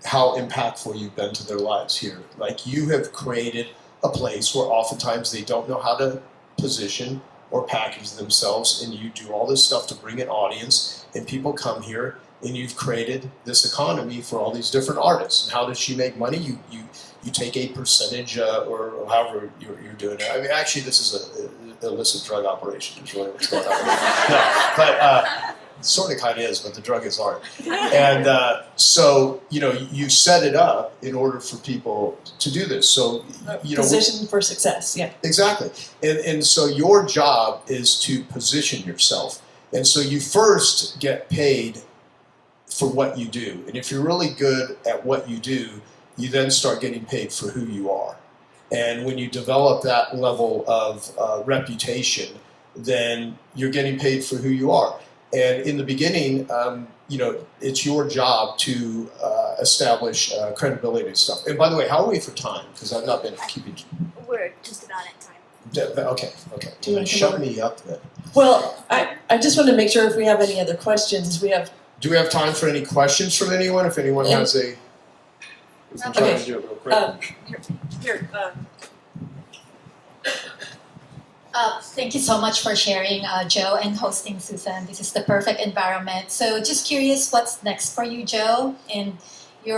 how impactful you've been to their lives here. Like, you have created a place where oftentimes they don't know how to position or package themselves, and you do all this stuff to bring an audience, and people come here, and you've created this economy for all these different artists. And how does she make money? You take a percentage or however you're doing it. I mean, actually, this is an illicit drug operation is really what's going on. No, but sort of kind of is, but the drug is art. And so, you set it up in order for people to do this. So, Position for success, yeah. Exactly. And so your job is to position yourself. And so you first get paid for what you do. And if you're really good at what you do, you then start getting paid for who you are. And when you develop that level of reputation, then you're getting paid for who you are. And in the beginning, it's your job to establish credibility and stuff. And by the way, how are we for time? Because I've not been keeping. We're just about at time. Okay. Do you want to shut me up then. Well, I just want to make sure if we have any other questions, Do we have time for any questions from anyone? If anyone has a. I'm trying to do it real quick. Here, Thank you so much for sharing, Joe, and hosting Susan. This is the perfect environment. So just curious, what's next for you, Joe? And you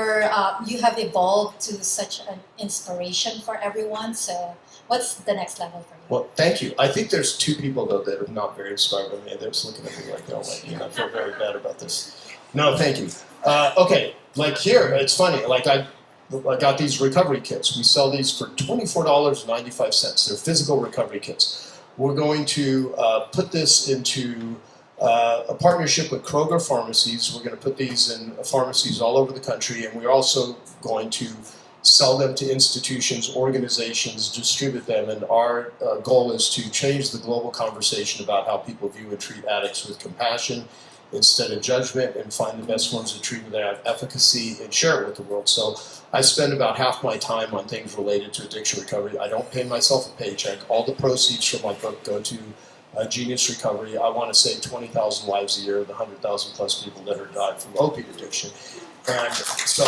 have evolved to such an inspiration for everyone. So what's the next level for you? Well, thank you. I think there's two people, though, that are not very inspired by me. They're just looking at me like, I feel very bad about this. No, thank you. Okay, like here, it's funny. Like I got these recovery kits. We sell these for $24.95. They're physical recovery kits. We're going to put this into a partnership with Kroger Pharmacies. We're going to put these in pharmacies all over the country, and we're also going to sell them to institutions, organizations, distribute them, and our goal is to change the global conversation about how people view and treat addicts with compassion instead of judgment, and find the best ones to treat with their efficacy and share it with the world. So I spend about half my time on things related to addiction recovery. I don't pay myself a paycheck. All the proceeds from my book go to Genius Recovery. I want to save 20,000 lives a year, the 100,000 plus people that are dying from opiate addiction. And so,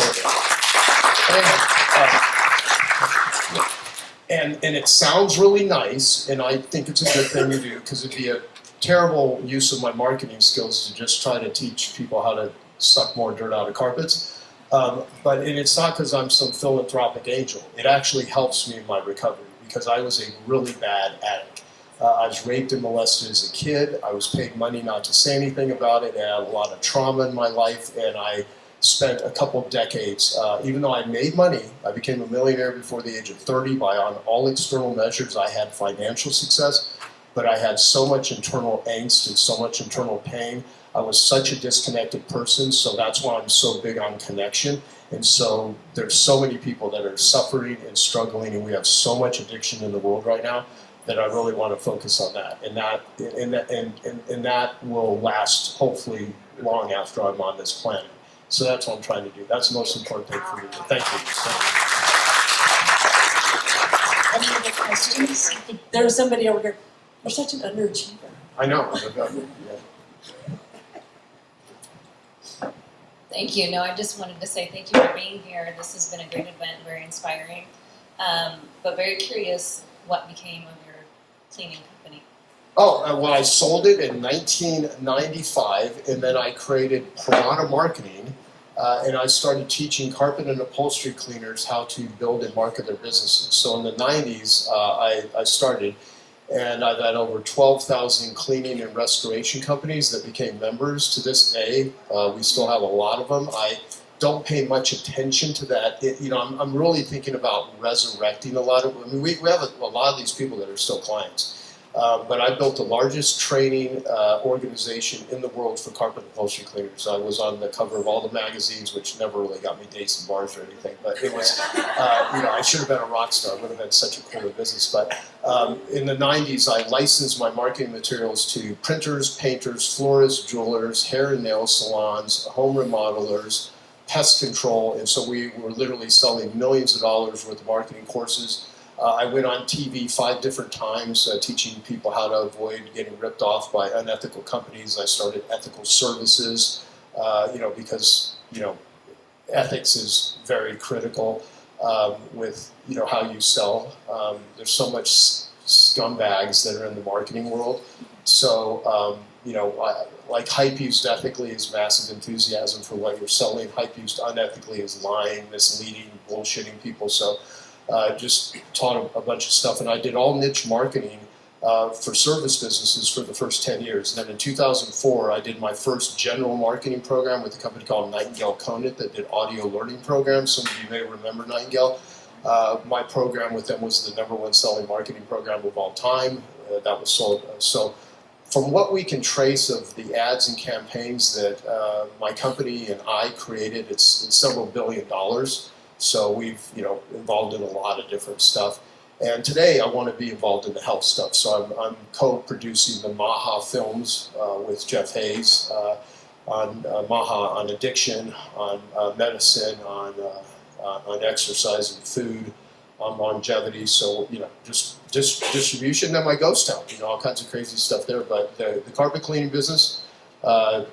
and it sounds really nice, and I think it's a good thing to do, because it'd be a terrible use of my marketing skills to just try to teach people how to suck more dirt out of carpets. But it's not because I'm some philanthropic angel. It actually helps me in my recovery, because I was a really bad addict. I was raped and molested as a kid. I was paid money not to say anything about it. I had a lot of trauma in my life, and I spent a couple of decades, even though I made money, I became a millionaire before the age of 30 by on all external measures. I had financial success, but I had so much internal angst and so much internal pain. I was such a disconnected person, so that's why I'm so big on connection. And so there's so many people that are suffering and struggling, and we have so much addiction in the world right now that I really want to focus on that. And that will last hopefully long after I'm on this planet. So that's what I'm trying to do. That's the most important thing for me. Thank you. Any other questions? There was somebody over here. You're such an underachiever. I know. Thank you. No, I just wanted to say thank you for being here. This has been a great event, very inspiring, but very curious what became of your cleaning company. Oh, well, I sold it in 1995, and then I created Piranha Marketing and I started teaching carpet and upholstery cleaners how to build and market their businesses. So in the 90s, I started, and I've had over 12,000 cleaning and restoration companies that became members to this day. We still have a lot of them. I don't pay much attention to that. I'm really thinking about resurrecting a lot of. I mean, we have a lot of these people that are still clients. But I built the largest training organization in the world for carpet and upholstery cleaners. I was on the cover of all the magazines, which never really got me dates and bars or anything. But it was, I should have been a rock star. It would have been such a cool business. But in the 90s, I licensed my marketing materials to printers, painters, florists, jewelers, hair and nail salons, home remodelers, pest control. And so we were literally selling millions of dollars worth of marketing courses. I went on TV 5 different times teaching people how to avoid getting ripped off by unethical companies. I started ethical services, because ethics is very critical with how you sell. There's so much scumbags that are in the marketing world. So like hype used ethically is massive enthusiasm for what you're selling. Hype used unethically is lying, misleading, bullshitting people. So. Just taught a bunch of stuff, and I did all niche marketing for service businesses for the first 10 years. And then in 2004, I did my first general marketing program with a company called Nightingale Conant that did audio learning programs. Some of you may remember Nightingale. My program with them was the #1 selling marketing program of all time. That was sold. So from what we can trace of the ads and campaigns that my company and I created, it's several $billion. So we've, involved in a lot of different stuff. And today I want to be involved in the health stuff. So I'm co-producing the Maha films with Jeff Hayes on Maha, on addiction, on medicine, on exercise and food, on longevity. So, just distribution. Then my ghost town, all kinds of crazy stuff there. But the carpet cleaning business, I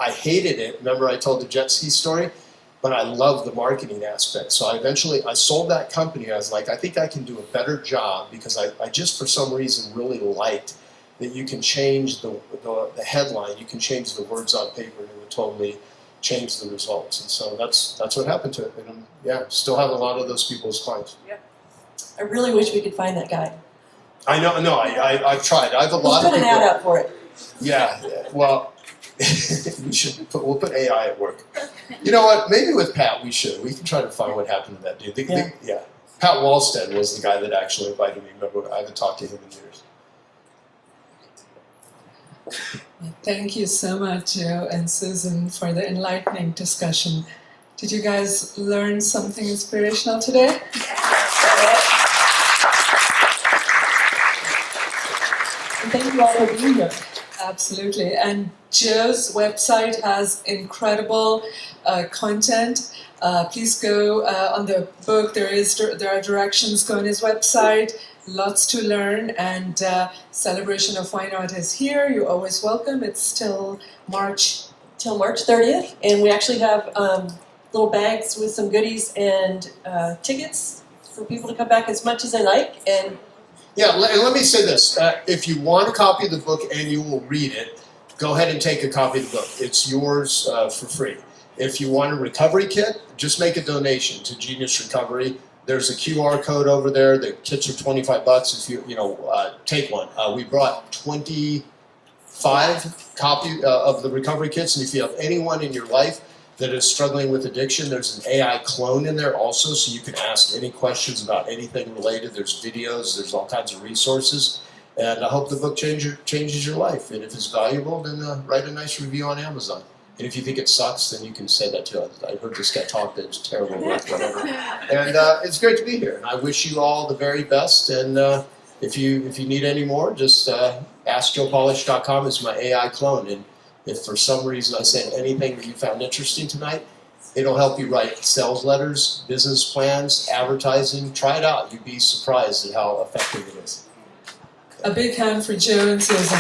hated it. Remember I told the jet ski story? But I love the marketing aspect. So I sold that company. I was like, I think I can do a better job because I just for some reason really liked that you can change the headline, you can change the words on paper, and it would totally change the results. And so that's what happened to it. And still have a lot of those people as clients. Yep. I really wish we could find that guy. I know. No, I've tried. I have a lot of Let's put people. an ad up for it. Yeah. Well. We'll put AI at work. You know what? Maybe with Pat we should. We can try to find what happened to that dude. Pat Wallstead was the guy that actually invited me. Remember, I haven't talked to him in years. Thank you so much, Joe and Susan, for the enlightening discussion. Did you guys learn something inspirational today? And thank you all for being here. Absolutely. And Joe's website has incredible content. Please go on the book. There are directions. Go on his website. Lots to learn. And Celebration of Fine Art is here. You're always welcome. It's till March 30th, and we actually have little bags with some goodies and tickets for people to come back as much as they like. And let me say this. If you want a copy of the book and you will read it, go ahead and take a copy of the book. It's yours for free. If you want a recovery kit, just make a donation to Genius Recovery. There's a QR code over there. The kits are $25 if you take one. We brought 25 copies of the recovery kits, and if you have anyone in your life that is struggling with addiction, there's an AI clone in there also, so you can ask any questions about anything related. There's videos, there's all kinds of resources, and I hope the book changes your life. And if it's valuable, then write a nice review on Amazon. And if you think it sucks, then you can say that too. I heard this guy talk that it's terrible work, whatever. And it's great to be here. And I wish you all the very best. And if you need any more, just askjoepolish.com is my AI clone. And if for some reason I said anything that you found interesting tonight, it'll help you write sales letters, business plans, advertising. Try it out. You'd be surprised at how effective it is. A big hand for Joe and Susan.